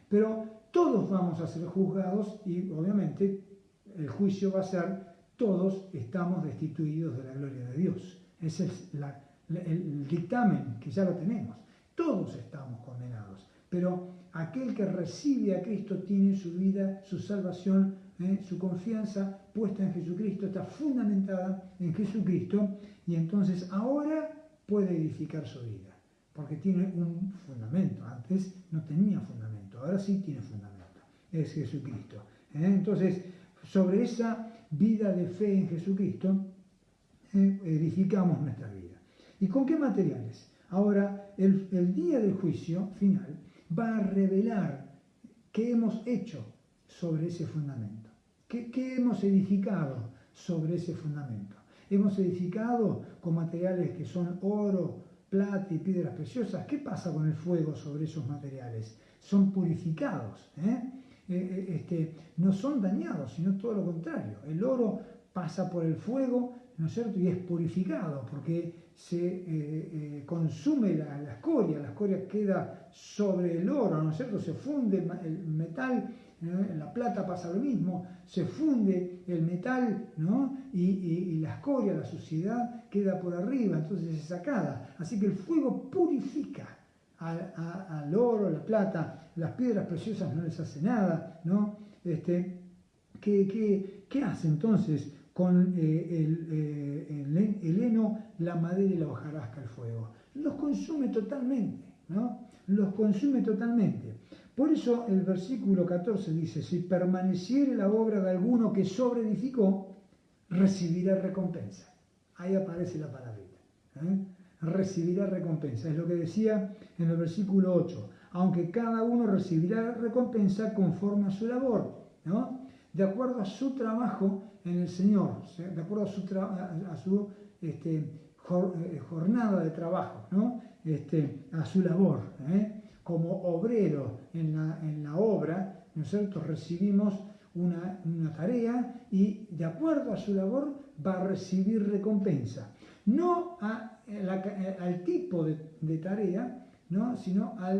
Pero todos vamos a ser juzgados y obviamente el juicio va a ser todos estamos destituidos de la gloria de Dios. Ese es el dictamen que ya lo tenemos. Todos estamos condenados. Pero aquel que recibe a Cristo tiene su vida, su salvación, su confianza puesta en Jesucristo, está fundamentada en Jesucristo y entonces ahora puede edificar su vida. Porque tiene un fundamento. Antes no tenía fundamento, ahora sí tiene fundamento. Es Jesucristo. Entonces, sobre esa vida de fe en Jesucristo, edificamos nuestra vida. ¿Y con qué materiales? Ahora, el día del juicio final va a revelar qué hemos hecho sobre ese fundamento. ¿Qué hemos edificado sobre ese fundamento? Hemos edificado con materiales que son oro, plata y piedras preciosas. ¿Qué pasa con el fuego sobre esos materiales? Son purificados, no son dañados, sino todo lo contrario. El oro pasa por el fuego, ¿no es cierto? Y es purificado porque se consume la escoria queda sobre el oro, ¿no es cierto? Se funde el metal, la plata pasa lo mismo, se funde el metal, ¿no? Y la escoria, la suciedad queda por arriba, entonces es sacada. Así que el fuego purifica al oro, la plata, las piedras preciosas no les hace nada, ¿no? ¿Qué hace entonces con el heno, la madera y la hojarasca el fuego? Los consume totalmente, ¿no? Los consume totalmente. Por eso el versículo 14 dice, si permaneciere la obra de alguno que sobreedificó, recibirá recompensa. Ahí aparece la palabrita. Recibirá recompensa. Es lo que decía en el versículo 8. Aunque cada uno recibirá recompensa conforme a su labor, ¿no? De acuerdo a su trabajo en el Señor, de acuerdo a su jornada de trabajo, ¿no? A su labor. Como obrero en la obra, ¿no es cierto? Recibimos una tarea y de acuerdo a su labor va a recibir recompensa. No al tipo de tarea, ¿no? Sino a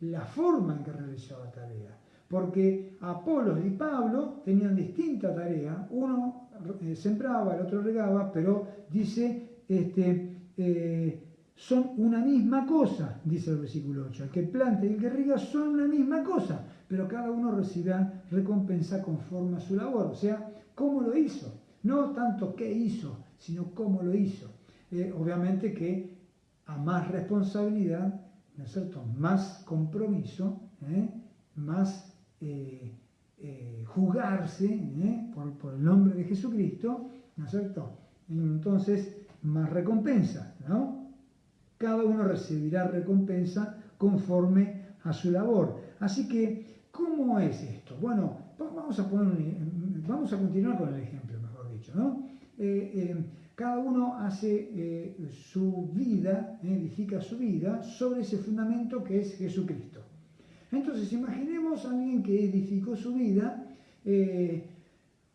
la forma en que realizó la tarea. Porque Apolos y Pablo tenían distinta tarea. Uno sembraba, el otro regaba, pero dice, son una misma cosa, dice el versículo 8. El que planta y el que riega son una misma cosa, pero cada uno recibirá recompensa conforme a su labor. O sea, ¿cómo lo hizo? No tanto qué hizo, sino cómo lo hizo. Obviamente que a más responsabilidad, ¿no es cierto?, más compromiso, más jugarse por el nombre de Jesucristo, ¿no es cierto? Entonces, más recompensa, ¿no? Cada uno recibirá recompensa conforme a su labor. Así que, ¿cómo es esto? Bueno, vamos a continuar con el ejemplo, mejor dicho, ¿no? Cada uno hace su vida, edifica su vida sobre ese fundamento que es Jesucristo. Entonces, imaginemos a alguien que edificó su vida,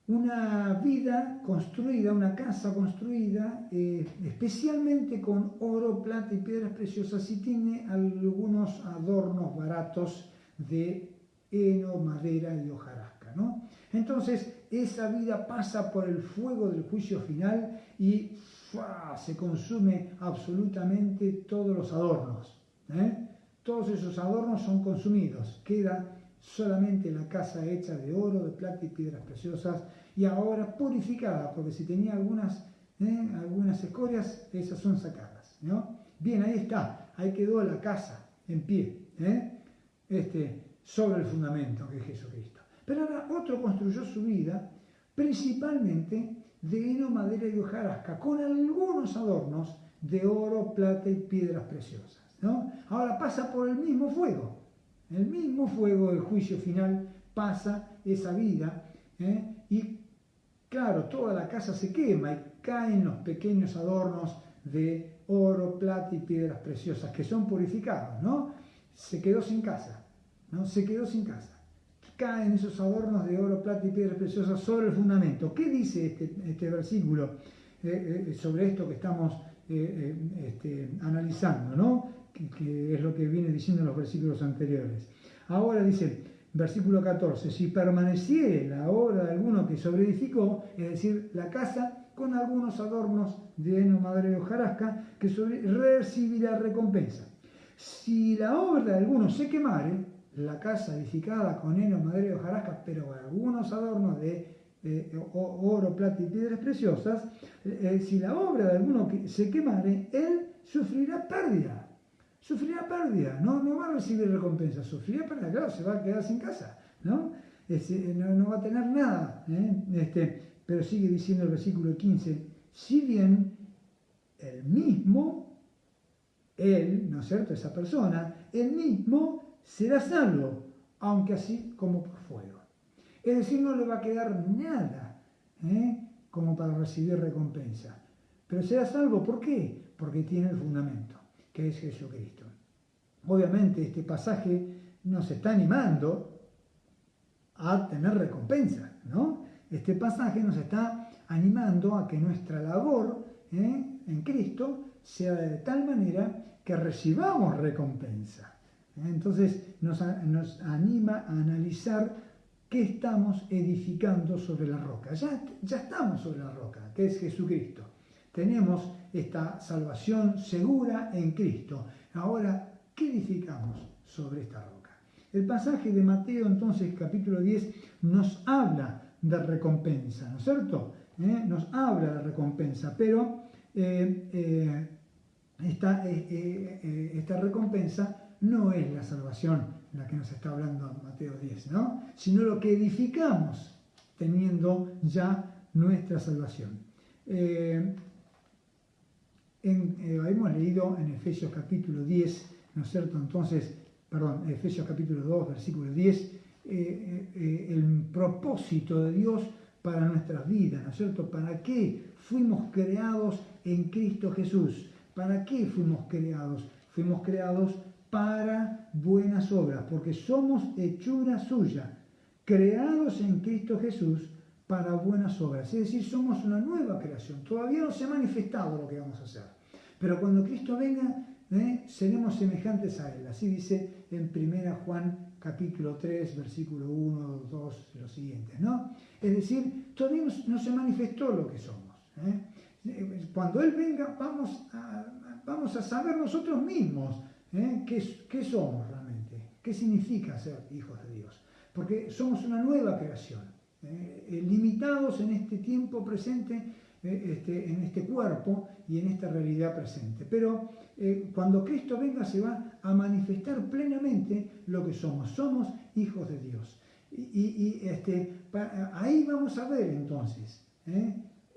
una vida construida, una casa construida, especialmente con oro, plata y piedras preciosas, y tiene algunos adornos baratos de heno, madera y hojarasca, ¿no? Entonces, esa vida pasa por el fuego del juicio final y se consume absolutamente todos los adornos, Todos esos adornos son consumidos, queda solamente la casa hecha de oro, de plata y piedras preciosas, y ahora purificada, porque si tenía algunas escorias, esas son sacadas, ¿no? Bien, ahí está, ahí quedó la casa en pie, sobre el fundamento que es Jesucristo. Pero ahora otro construyó su vida principalmente de heno, madera y hojarasca, con algunos adornos de oro, plata y piedras preciosas, ¿no? Ahora pasa por el mismo fuego del juicio final, pasa esa vida, y claro, toda la casa se quema y caen los pequeños adornos de oro, plata y piedras preciosas que son purificados, ¿no? Se quedó sin casa, ¿no? Se quedó sin casa. Caen esos adornos de oro, plata y piedras preciosas sobre el fundamento. ¿Qué dice este versículo sobre esto que estamos analizando, ¿no? Que es lo que viene diciendo en los versículos anteriores? Ahora dice, versículo 14, si permaneciere la obra de alguno que sobreedificó, es decir, la casa con algunos adornos de heno, madera y hojarasca, que recibirá recompensa. Si la obra de alguno se quemare, la casa edificada con heno, madera y hojarasca, pero con algunos adornos de oro, plata y piedras preciosas, si la obra de alguno se quemare, él sufrirá pérdida. Sufrirá pérdida, no va a recibir recompensa, sufrirá pérdida, claro, se va a quedar sin casa, ¿no? No va a tener nada, pero sigue diciendo el versículo 15, si bien el mismo, él, ¿no es cierto?, esa persona, él mismo será salvo, aunque así como por fuego. Es decir, no le va a quedar nada como para recibir recompensa, pero será salvo, ¿por qué? Porque tiene el fundamento, que es Jesucristo. Obviamente este pasaje nos está animando a tener recompensa, ¿no? Este pasaje nos está animando a que nuestra labor en Cristo sea de tal manera que recibamos recompensa. Entonces nos anima a analizar qué estamos edificando sobre la roca. Ya estamos sobre la roca, que es Jesucristo. Tenemos esta salvación segura en Cristo. Ahora, ¿qué edificamos sobre esta roca? El pasaje de Mateo, entonces, capítulo 10, nos habla de recompensa, ¿no es cierto? Nos habla de recompensa, pero esta recompensa no es la salvación la que nos está hablando Mateo 10, ¿no? Sino lo que edificamos teniendo ya nuestra salvación. Hemos leído en Efesios capítulo 10, ¿no es cierto? Entonces, Efesios capítulo 2, versículo 10, el propósito de Dios para nuestras vidas, ¿no es cierto? ¿Para qué fuimos creados en Cristo Jesús? ¿Para qué fuimos creados? Fuimos creados para buenas obras, porque somos hechura suya, creados en Cristo Jesús para buenas obras. Es decir, somos una nueva creación. Todavía no se ha manifestado lo que vamos a hacer, pero cuando Cristo venga, seremos semejantes a Él. Así dice en 1 Juan capítulo 3, versículo 1, 2 y los siguientes, ¿no? Es decir, todavía no se manifestó lo que somos. Cuando Él venga, vamos a saber nosotros mismos qué somos realmente, qué significa ser hijos de Dios. Porque somos una nueva creación, limitados en este tiempo presente, en este cuerpo y en esta realidad presente. Pero cuando Cristo venga se va a manifestar plenamente lo que somos. Somos hijos de Dios. Ahí vamos a ver entonces,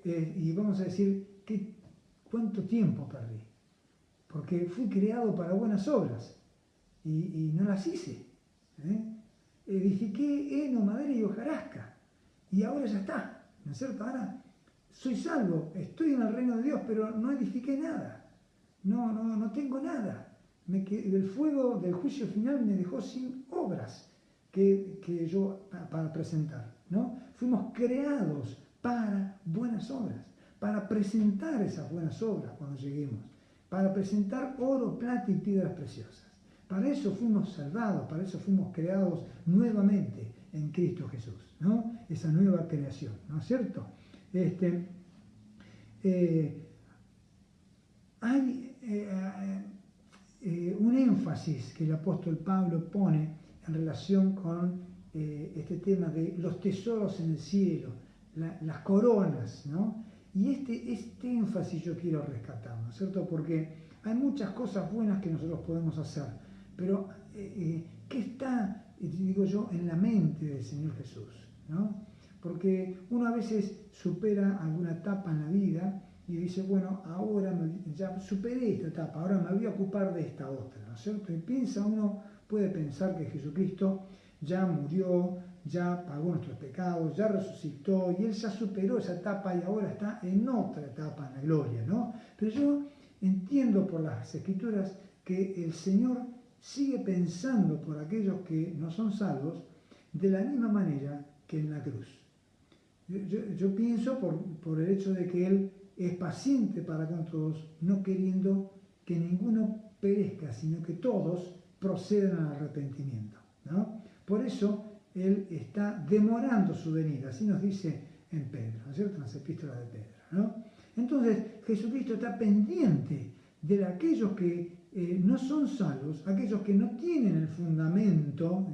y vamos a decir, ¿cuánto tiempo perdí? Porque fui creado para buenas obras y no las hice. Edifiqué heno, madera y hojarasca y ahora ya está, ¿no es cierto? Ahora soy salvo, estoy en el reino de Dios, pero no edifiqué nada, no tengo nada. El fuego del juicio final me dejó sin obras que yo para presentar, ¿no? Fuimos creados para buenas obras, para presentar esas buenas obras cuando lleguemos, para presentar oro, plata y piedras preciosas. Para eso fuimos salvados, para eso fuimos creados nuevamente en Cristo Jesús, ¿no? Esa nueva creación, ¿no es cierto? Hay un énfasis que el apóstol Pablo pone en relación con este tema de los tesoros en el cielo, las coronas, ¿no? Y este énfasis yo quiero rescatar, ¿no es cierto? Porque hay muchas cosas buenas que nosotros podemos hacer, pero ¿qué está, digo yo, en la mente del Señor Jesús, ¿no? Porque uno a veces supera alguna etapa en la vida y dice, bueno, ahora ya superé esta etapa, ahora me voy a ocupar de esta otra, ¿no es cierto? Y uno puede pensar que Jesucristo ya murió, ya pagó nuestros pecados, ya resucitó y Él ya superó esa etapa y ahora está en otra etapa, en la gloria, ¿no? Pero yo entiendo por las Escrituras que el Señor sigue pensando por aquellos que no son salvos de la misma manera que en la cruz. Yo pienso por el hecho de que Él es paciente para con todos, no queriendo que ninguno perezca, sino que todos procedan al arrepentimiento, ¿no? Por eso Él está demorando su venida, así nos dice en Pedro, ¿no es cierto? En las epístolas de Pedro, ¿no? Entonces Jesucristo está pendiente de aquellos que no son salvos, aquellos que no tienen el fundamento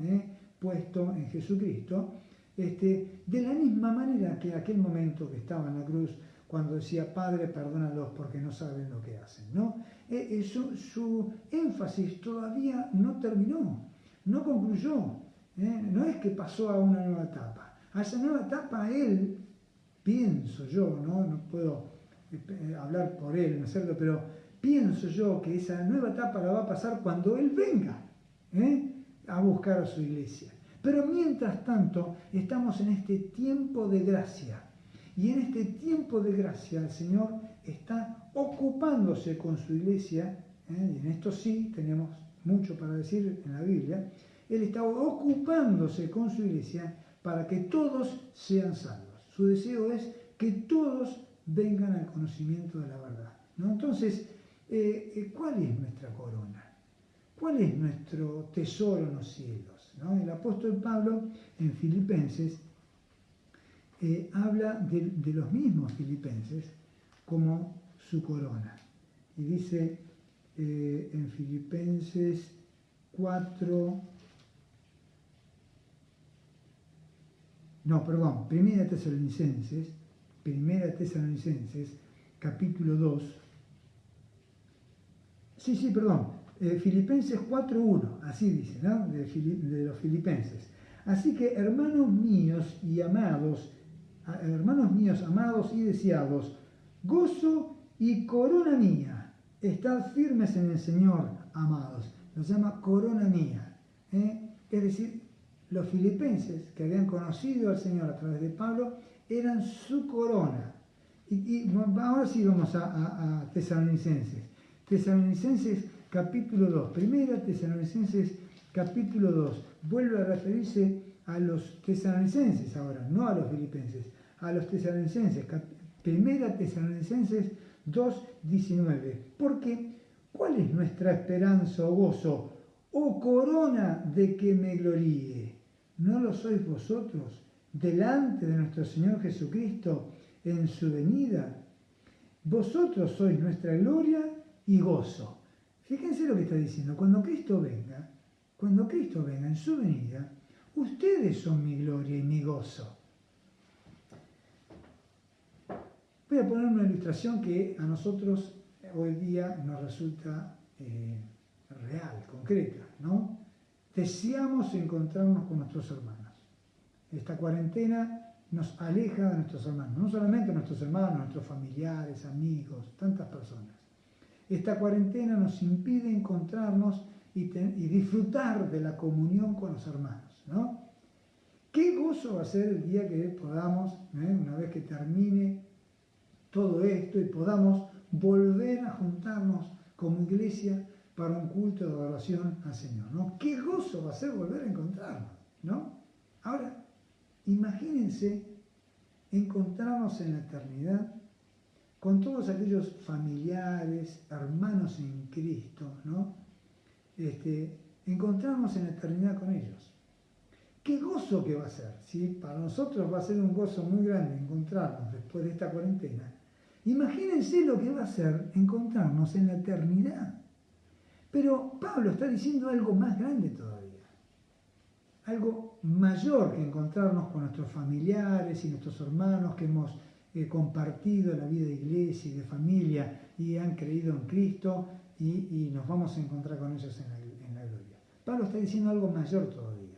puesto en Jesucristo, de la misma manera que aquel momento que estaba en la cruz, cuando decía, Padre, perdónalos porque no saben lo que hacen, ¿no? Su énfasis todavía no terminó, no concluyó, no es que pasó a una nueva etapa. A esa nueva etapa Él, pienso yo, no puedo hablar por Él, ¿no es cierto?, pero pienso yo que esa nueva etapa la va a pasar cuando Él venga a buscar a su iglesia. Pero mientras tanto, estamos en este tiempo de gracia. Y en este tiempo de gracia, el Señor está ocupándose con su iglesia, y en esto sí tenemos mucho para decir en la Biblia. Él está ocupándose con su iglesia para que todos sean salvos. Su deseo es que todos vengan al conocimiento de la verdad, ¿no? Entonces, ¿cuál es nuestra corona? ¿Cuál es nuestro tesoro en los cielos, ¿no? El apóstol Pablo en Filipenses habla de los mismos filipenses como su corona. Y dice en Filipenses 4, Primera Tesalonicenses, capítulo 2. Filipenses 4:1, así dice, ¿no? De los filipenses. Así que, hermanos míos, amados y deseados, gozo y corona mía, estad firmes en el Señor, amados. Los llama corona mía. Es decir, los filipenses que habían conocido al Señor a través de Pablo eran su corona. Y ahora sí vamos a Tesalonicenses. Tesalonicenses capítulo 2. Primera Tesalonicenses capítulo 2. Vuelve a referirse a los tesalonicenses ahora, no a los filipenses, a los tesalonicenses. Primera Tesalonicenses 2:19. Porque, ¿cuál es nuestra esperanza o gozo, o corona de que me gloríe? ¿No lo sois vosotros delante de nuestro Señor Jesucristo en su venida? Vosotros sois nuestra gloria y gozo. Fíjense lo que está diciendo. Cuando Cristo venga en su venida, ustedes son mi gloria y mi gozo. Voy a poner una ilustración que a nosotros hoy día nos resulta real, concreta, ¿no? Deseamos encontrarnos con nuestros hermanos. Esta cuarentena nos aleja de nuestros hermanos, no solamente nuestros hermanos, nuestros familiares, amigos, tantas personas. Esta cuarentena nos impide encontrarnos y disfrutar de la comunión con los hermanos, ¿no? Qué gozo va a ser el día que podamos, una vez que termine todo esto y podamos volver a juntarnos como iglesia para un culto de adoración al Señor, ¿no? Qué gozo va a ser volver a encontrarnos, ¿no? Ahora, imagínense encontrarnos en la eternidad con todos aquellos familiares, hermanos en Cristo, ¿no? Encontrarnos en la eternidad con ellos. ¿Qué gozo que va a ser? ¿Sí? Para nosotros va a ser un gozo muy grande encontrarnos después de esta cuarentena. Imagínense lo que va a ser encontrarnos en la eternidad. Pero Pablo está diciendo algo más grande todavía. Algo mayor que encontrarnos con nuestros familiares y nuestros hermanos que hemos compartido la vida de iglesia y de familia y han creído en Cristo y nos vamos a encontrar con ellos en la gloria. Pablo está diciendo algo mayor todavía.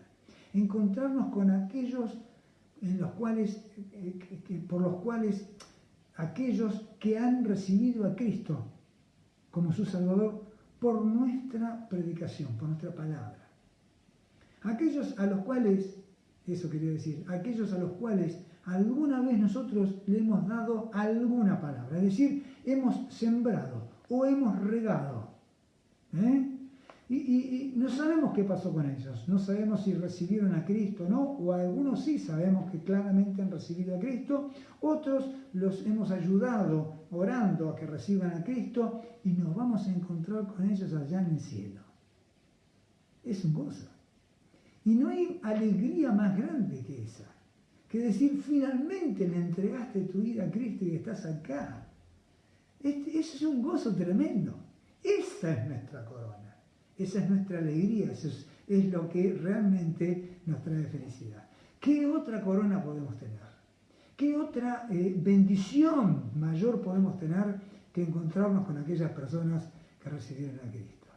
Encontrarnos con aquellos por los cuales aquellos que han recibido a Cristo como su Salvador por nuestra predicación, por nuestra palabra. Aquellos a los cuales Eso quería decir, aquellos a los cuales alguna vez nosotros le hemos dado alguna palabra, es decir, hemos sembrado o hemos regado. Y no sabemos qué pasó con ellos, no sabemos si recibieron a Cristo o no, o algunos sí sabemos que claramente han recibido a Cristo, otros los hemos ayudado orando a que reciban a Cristo y nos vamos a encontrar con ellos allá en el cielo. Es un gozo. Y no hay alegría más grande que esa, que decir finalmente le entregaste tu vida a Cristo y estás acá. Eso es un gozo tremendo. Esa es nuestra corona, esa es nuestra alegría, eso es lo que realmente nos trae felicidad. ¿Qué otra corona podemos tener? ¿Qué otra bendición mayor podemos tener que encontrarnos con aquellas personas que recibieron a Cristo?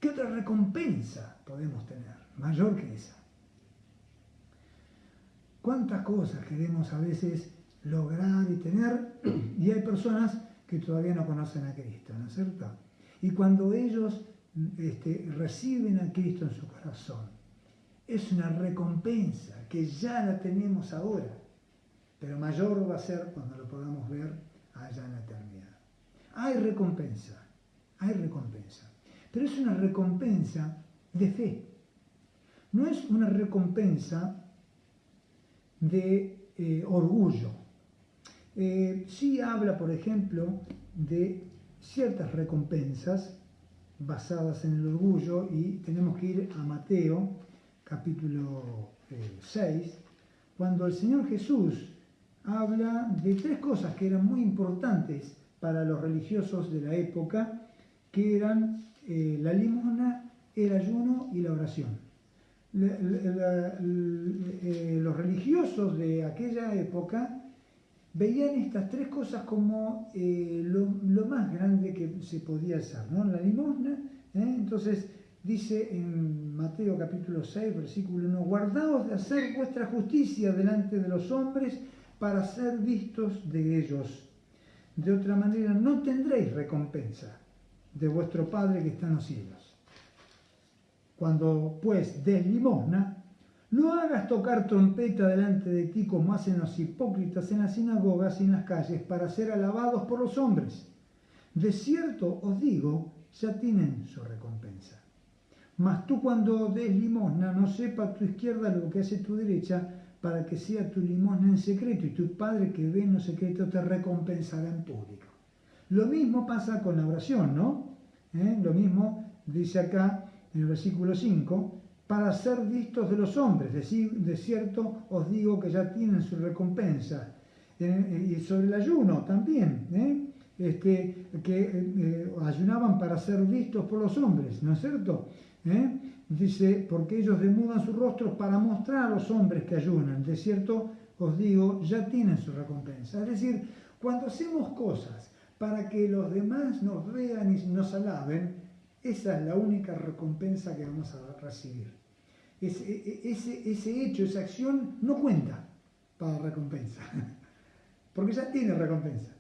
¿Qué otra recompensa podemos tener mayor que esa? ¿Cuántas cosas queremos a veces lograr y tener? Y hay personas que todavía no conocen a Cristo, ¿no es cierto? Y cuando ellos reciben a Cristo en su corazón, es una recompensa que ya la tenemos ahora, pero mayor va a ser cuando lo podamos ver allá en la eternidad. Hay recompensa, pero es una recompensa de fe. No es una recompensa de orgullo. Sí habla, por ejemplo, de ciertas recompensas basadas en el orgullo, y tenemos que ir a Mateo, capítulo 6, cuando el Señor Jesús habla de tres cosas que eran muy importantes para los religiosos de la época, que eran la limosna, el ayuno y la oración. Los religiosos de aquella época veían estas tres cosas como lo más grande que se podía hacer, ¿no? La limosna, entonces dice en Mateo capítulo 6, versículo 1, guardaos de hacer vuestra justicia delante de los hombres para ser vistos de ellos. De otra manera no tendréis recompensa de vuestro Padre que está en los cielos. Cuando pues des limosna, no hagas tocar trompeta delante de ti como hacen los hipócritas en las sinagogas y en las calles para ser alabados por los hombres. De cierto os digo, ya tienen su recompensa. Mas tú cuando des limosna, no sepa tu izquierda lo que hace tu derecha, para que sea tu limosna en secreto, y tu Padre que ve en lo secreto te recompensará en público. Lo mismo pasa con la oración, ¿no? Lo mismo dice acá en el versículo 5, para ser vistos de los hombres, de cierto os digo que ya tienen su recompensa. Y sobre el ayuno también, que ayunaban para ser vistos por los hombres, ¿no es cierto? Dice, porque ellos demudan sus rostros para mostrar a los hombres que ayunan. De cierto os digo, ya tienen su recompensa. Es decir, cuando hacemos cosas para que los demás nos vean y nos alaben, esa es la única recompensa que vamos a recibir. Ese hecho, esa acción no cuenta para recompensa, porque ya tiene recompensa.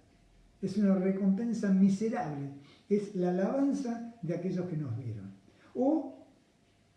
Es una recompensa miserable, es la alabanza de aquellos que nos vieron. O,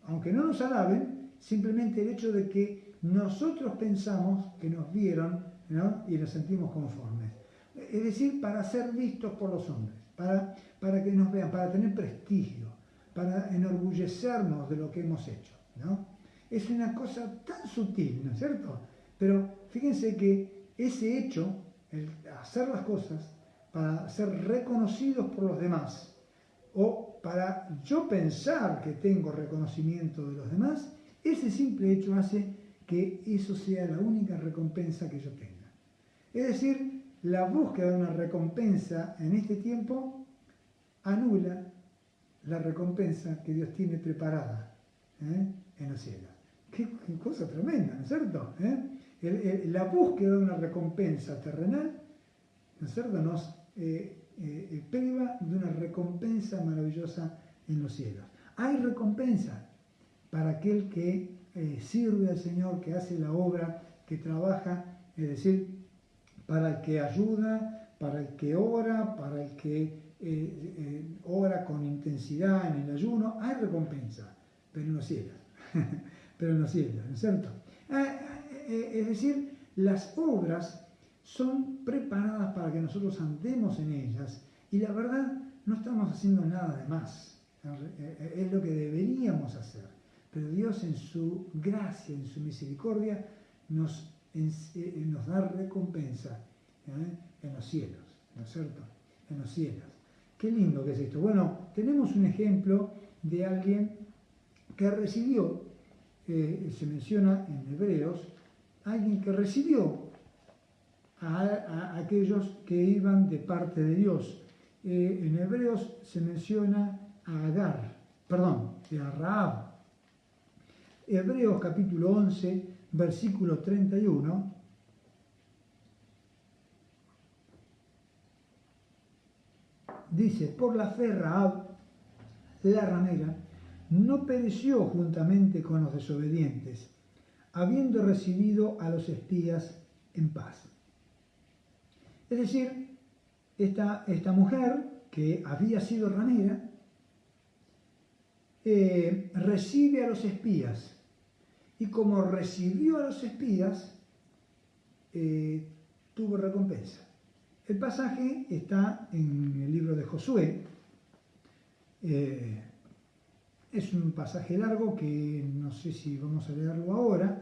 aunque no nos alaben, simplemente el hecho de que nosotros pensamos que nos vieron, ¿no? Y nos sentimos conformes. Es decir, para ser vistos por los hombres, para que nos vean, para tener prestigio, para enorgullecernos de lo que hemos hecho, ¿no? Es una cosa tan sutil, ¿no es cierto? Pero fíjense que ese hecho, el hacer las cosas para ser reconocidos por los demás, o para yo pensar que tengo reconocimiento de los demás, ese simple hecho hace que eso sea la única recompensa que yo tenga. Es decir, la búsqueda de una recompensa en este tiempo anula la recompensa que Dios tiene preparada en los cielos. Qué cosa tremenda, ¿no es cierto? La búsqueda de una recompensa terrenal, ¿no es cierto?, nos priva de una recompensa maravillosa en los cielos. Hay recompensa para aquel que sirve al Señor, que hace la obra, que trabaja, es decir, para el que ayuda, para el que ora, para el que ora con intensidad en el ayuno. Hay recompensa, pero en los cielos. Pero en los cielos, ¿no es cierto? Es decir, las obras son preparadas para que nosotros andemos en ellas y la verdad no estamos haciendo nada de más. Es lo que deberíamos hacer. Pero Dios en su gracia, en su misericordia, nos da recompensa en los cielos, ¿no es cierto? En los cielos. Qué lindo que es esto. Bueno, tenemos un ejemplo de alguien que recibió, se menciona en Hebreos, alguien que recibió a aquellos que iban de parte de Dios. En Hebreos se menciona a Agar, perdón, a Rahab. Hebreos capítulo 11, versículo 31. Dice, por la fe Rahab, la ramera, no pereció juntamente con los desobedientes, habiendo recibido a los espías en paz. Es decir, esta mujer que había sido ramera, recibe a los espías. Y como recibió a los espías, tuvo recompensa. El pasaje está en el libro de Josué. Es un pasaje largo que no sé si vamos a leerlo ahora,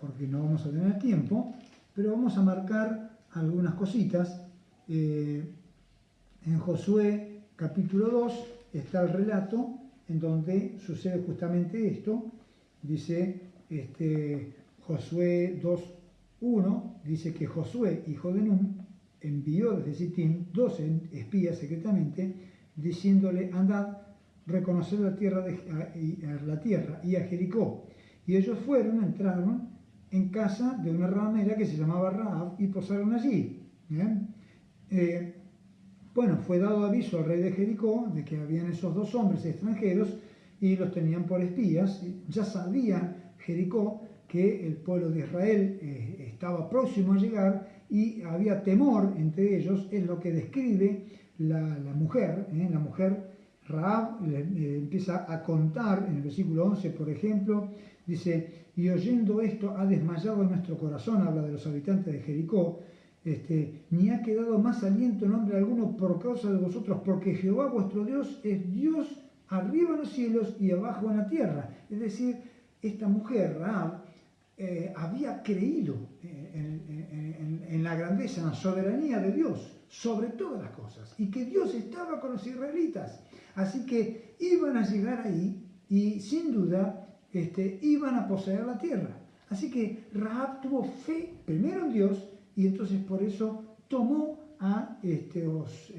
porque no vamos a tener tiempo, pero vamos a marcar algunas cositas. En Josué capítulo 2 está el relato en donde sucede justamente esto. Dice Josué 2:1, dice que Josué, hijo de Nun, envió desde Sittim 12 espías secretamente, diciéndole, andad, reconocer la tierra y a Jericó. Y ellos entraron en casa de una ramera que se llamaba Rahab y posaron allí. Bueno, fue dado aviso al rey de Jericó de que habían esos 2 hombres extranjeros y los tenían por espías. Ya sabían Jericó que el pueblo de Israel estaba próximo a llegar y había temor entre ellos. Es lo que describe la mujer. La mujer Rahab empieza a contar en el versículo 11, por ejemplo, dice, y oyendo esto ha desmayado nuestro corazón, habla de los habitantes de Jericó, ni ha quedado más aliento en hombre alguno por causa de vosotros, porque Jehová vuestro Dios es Dios arriba en los cielos y abajo en la tierra. Es decir, esta mujer, Rahab, había creído en la grandeza, en la soberanía de Dios sobre todas las cosas y que Dios estaba con los israelitas. Así que iban a llegar ahí y sin duda iban a poseer la tierra. Así que Rahab tuvo fe primero en Dios y entonces por eso tomó a los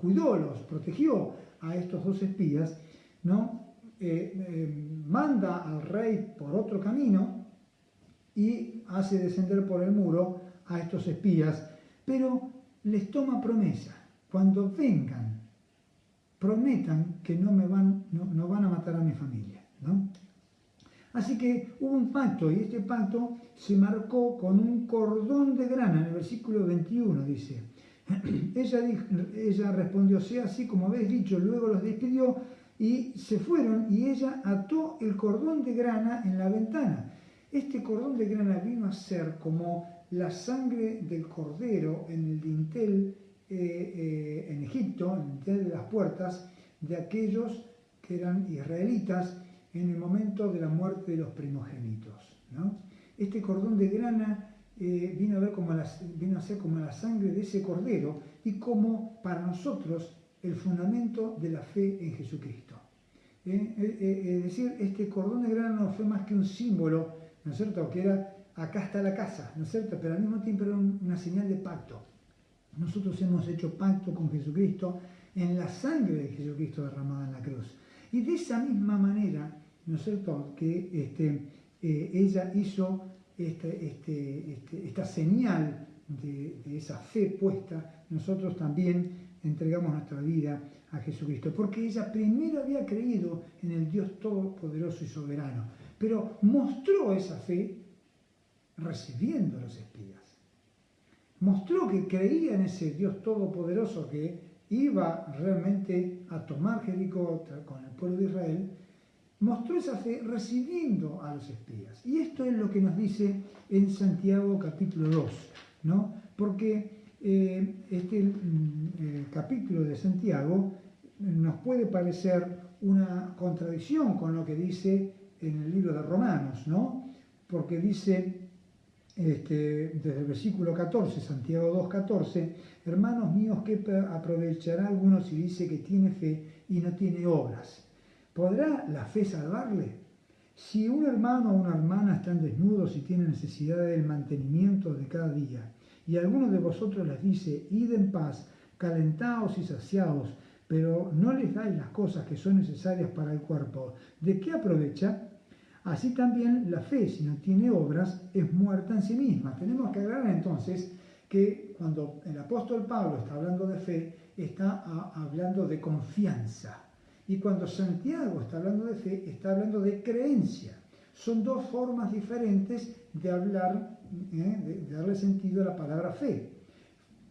cuidó, los protegió a estos 2 espías, ¿no? Manda al rey por otro camino y hace descender por el muro a estos espías, pero les toma promesa. Cuando vengan, prometan que no van a matar a mi familia, ¿no? Así que hubo un pacto y este pacto se marcó con un cordón de grana. En el versículo 21 dice, ella respondió, sea así como habéis dicho. Luego los despidió y se fueron y ella ató el cordón de grana en la ventana. Este cordón de grana vino a ser como la sangre del cordero en el dintel en Egipto, en el dintel de las puertas de aquellos que eran israelitas en el momento de la muerte de los primogénitos, ¿no? Este cordón de grana vino a ser como la sangre de ese cordero y como para nosotros el fundamento de la fe en Jesucristo. Es decir, este cordón de grana no fue más que un símbolo, ¿no es cierto?, que era acá está la casa, ¿no es cierto?, pero al mismo tiempo era una señal de pacto. Nosotros hemos hecho pacto con Jesucristo en la sangre de Jesucristo derramada en la cruz. Y de esa misma manera, ¿no es cierto?, que ella hizo esta señal de esa fe puesta. Nosotros también entregamos nuestra vida a Jesucristo, porque ella primero había creído en el Dios todopoderoso y soberano, pero mostró esa fe recibiendo a los espías. Mostró que creía en ese Dios todopoderoso que iba realmente a tomar Jericó con el pueblo de Israel, mostró esa fe recibiendo a los espías. Y esto es lo que nos dice en Santiago capítulo 2, ¿no? Porque este capítulo de Santiago nos puede parecer una contradicción con lo que dice en el libro de Romanos, ¿no? Porque dice desde el versículo 14, Santiago 2:14, hermanos míos, ¿qué aprovechará alguno si dice que tiene fe y no tiene obras? ¿Podrá la fe salvarle? Si un hermano o una hermana están desnudos y tienen necesidad del mantenimiento de cada día, y alguno de vosotros les dice, id en paz, calentaos y saciaos, pero no les dais las cosas que son necesarias para el cuerpo, ¿de qué aprovecha? Así también la fe, si no tiene obras, es muerta en sí misma. Tenemos que aclarar entonces que cuando el apóstol Pablo está hablando de fe, está hablando de confianza. Y cuando Santiago está hablando de fe, está hablando de creencia. Son dos formas diferentes de hablar, de darle sentido a la palabra fe.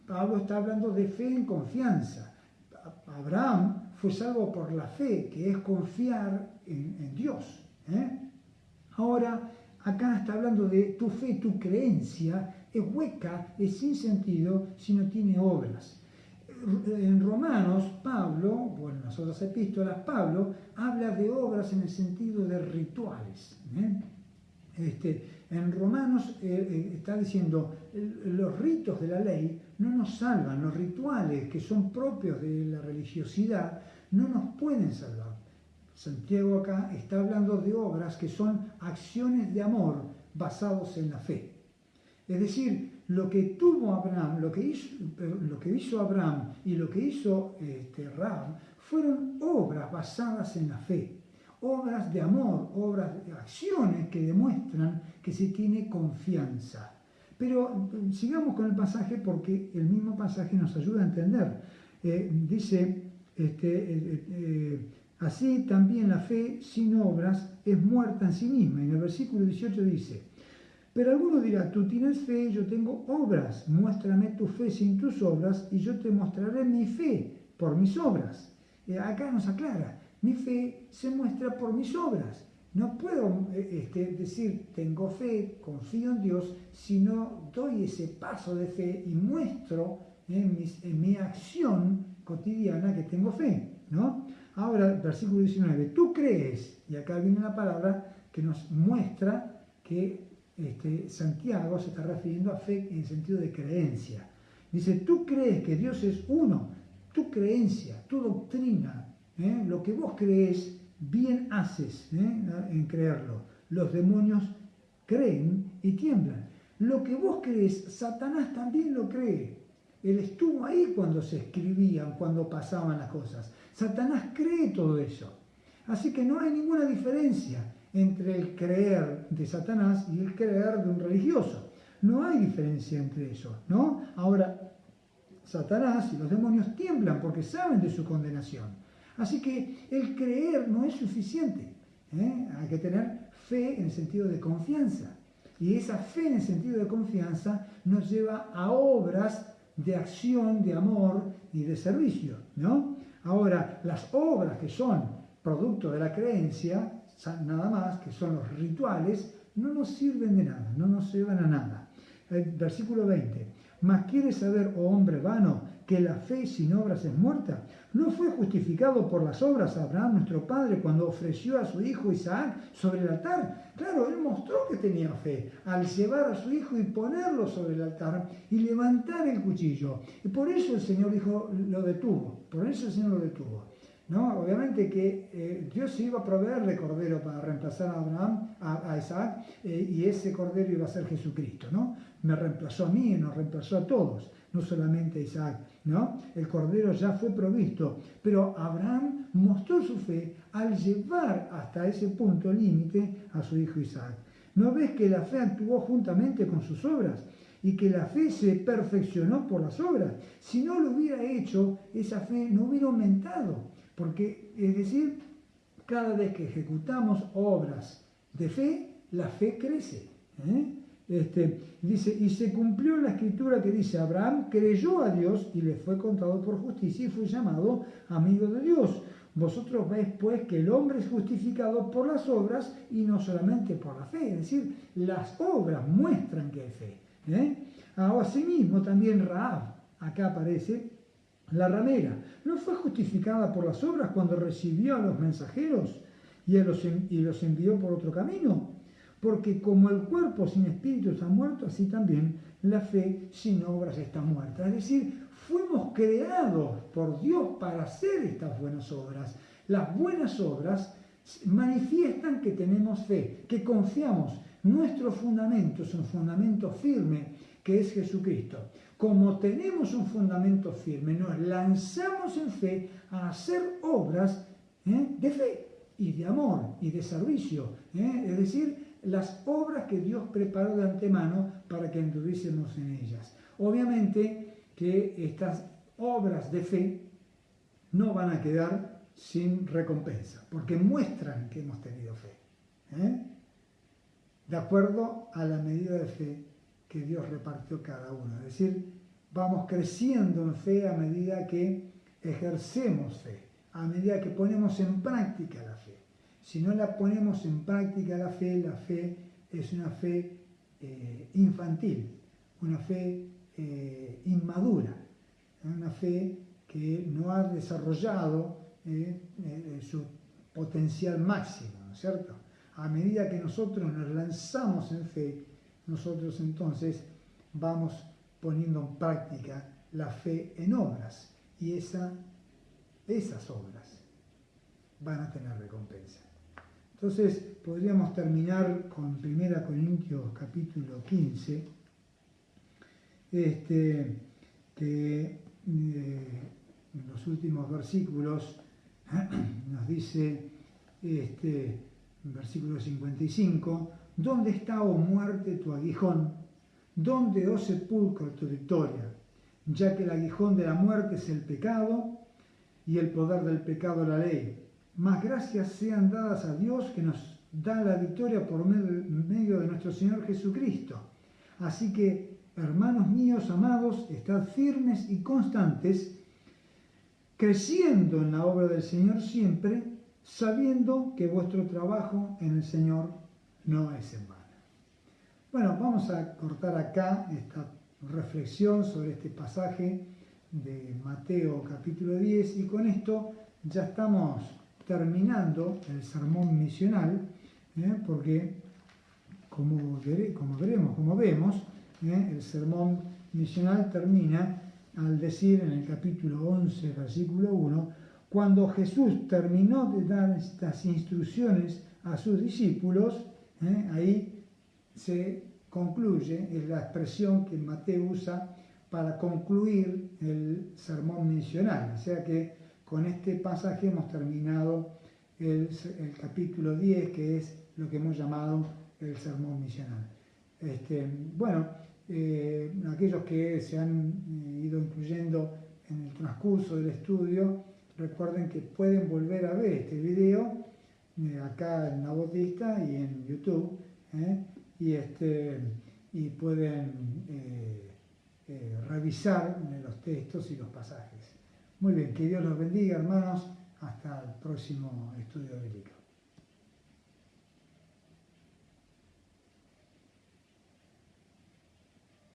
Pablo está hablando de fe en confianza. Abraham fue salvo por la fe, que es confiar en Dios. Ahora, acá está hablando de tu fe, tu creencia, es hueca, es sin sentido si no tiene obras. En Romanos, Pablo, bueno, en las otras epístolas, Pablo habla de obras en el sentido de rituales. En Romanos está diciendo, los ritos de la ley no nos salvan, los rituales que son propios de la religiosidad no nos pueden salvar. Santiago acá está hablando de obras que son acciones de amor basados en la fe. Es decir, lo que tuvo Abraham, lo que hizo Abraham y lo que hizo Rahab fueron obras basadas en la fe, obras de amor, obras de acciones que demuestran que se tiene confianza. Pero sigamos con el pasaje porque el mismo pasaje nos ayuda a entender. Dice, así también la fe sin obras es muerta en sí misma. Y en el versículo 18 dice, pero alguno dirá, tú tienes fe, yo tengo obras, muéstrame tu fe sin tus obras y yo te mostraré mi fe por mis obras. Acá nos aclara, mi fe se muestra por mis obras. No puedo decir, tengo fe, confío en Dios, si no doy ese paso de fe y muestro en mi acción cotidiana que tengo fe, ¿no? Ahora, versículo 19, tú crees, y acá viene una palabra que nos muestra que Santiago se está refiriendo a fe en el sentido de creencia. Dice, tú crees que Dios es uno, tu creencia, tu doctrina, lo que vos crees, bien haces en creerlo. Los demonios creen y tiemblan. Lo que vos crees, Satanás también lo cree. Él estuvo ahí cuando se escribían, cuando pasaban las cosas. Satanás cree todo eso. Así que no hay ninguna diferencia entre el creer de Satanás y el creer de un religioso. No hay diferencia entre eso, ¿no? Ahora, Satanás y los demonios tiemblan porque saben de su condenación. Así que el creer no es suficiente. Hay que tener fe en el sentido de confianza. Y esa fe en el sentido de confianza nos lleva a obras de acción, de amor y de servicio, ¿no? Ahora, las obras que son producto de la creencia, nada más, que son los rituales, no nos sirven de nada, no nos llevan a nada. El versículo 20, ¿mas quieres saber, oh hombre vano, que la fe sin obras es muerta? ¿No fue justificado por las obras Abraham, nuestro padre, cuando ofreció a su hijo Isaac sobre el altar? Claro, él mostró que tenía fe al llevar a su hijo y ponerlo sobre el altar y levantar el cuchillo. Y por eso el Señor lo detuvo, por eso el Señor lo detuvo. ¿No? Obviamente que Dios iba a proveerle cordero para reemplazar a Isaac, y ese cordero iba a ser Jesucristo, ¿no? Me reemplazó a mí, nos reemplazó a todos, no solamente a Isaac, ¿no? El cordero ya fue provisto, pero Abraham mostró su fe al llevar hasta ese punto límite a su hijo Isaac. ¿No ves que la fe actuó juntamente con sus obras? Y que la fe se perfeccionó por las obras. Si no lo hubiera hecho, esa fe no hubiera aumentado. Porque, es decir, cada vez que ejecutamos obras de fe, la fe crece. Dice, y se cumplió la escritura que dice, Abraham creyó a Dios y le fue contado por justicia y fue llamado amigo de Dios. vosotros veis pues que el hombre es justificado por las obras y no solamente por la fe. Es decir, las obras muestran que hay fe. Asimismo también Rahab, acá aparece, la ramera, ¿no fue justificada por las obras cuando recibió a los mensajeros y los envió por otro camino? Porque como el cuerpo sin espíritu está muerto, así también la fe sin obras está muerta. Es decir, fuimos creados por Dios para hacer estas buenas obras. Las buenas obras manifiestan que tenemos fe, que confiamos. Nuestro fundamento es un fundamento firme, que es Jesucristo. Como tenemos un fundamento firme, nos lanzamos en fe a hacer obras de fe y de amor y de servicio. Es decir, las obras que Dios preparó de antemano para que anduviésemos en ellas. Obviamente que estas obras de fe no van a quedar sin recompensa, porque muestran que hemos tenido fe. De acuerdo a la medida de fe que Dios repartió cada uno. Es decir, vamos creciendo en fe a medida que ejercemos fe, a medida que ponemos en práctica la fe. Si no la ponemos en práctica la fe es una fe infantil, una fe inmadura, una fe que no ha desarrollado su potencial máximo, ¿no es cierto? A medida que nosotros nos lanzamos en fe, nosotros entonces vamos poniendo en práctica la fe en obras, y esas obras van a tener recompensa. Entonces podríamos terminar con 1 Corintios capítulo 15, que en los últimos versículos nos dice, en versículo 55, ¿dónde está, oh muerte, tu aguijón? ¿Dónde, oh sepulcro, tu victoria? Ya que el aguijón de la muerte es el pecado, y el poder del pecado la ley. Mas gracias sean dadas a Dios que nos da la victoria por medio de nuestro Señor Jesucristo. Así que, hermanos míos amados, estad firmes y constantes, creciendo en la obra del Señor siempre, sabiendo que vuestro trabajo en el Señor no es en vano. Bueno, vamos a cortar acá esta reflexión sobre este pasaje de Mateo capítulo 10, y con esto ya estamos terminando el sermón misional, porque como vemos, el sermón misional termina al decir en el capítulo 11, versículo 1, cuando Jesús terminó de dar estas instrucciones a sus discípulos, ahí se concluye, es la expresión que Mateo usa para concluir el sermón misional. O sea que con este pasaje hemos terminado el capítulo 10, que es lo que hemos llamado el sermón misional. Aquellos que se han ido incluyendo en el transcurso del estudio, recuerden que pueden volver a ver este video acá en La Bautista y en YouTube, y pueden revisar los textos y los pasajes. Muy bien, que Dios los bendiga, hermanos. Hasta el próximo estudio bíblico.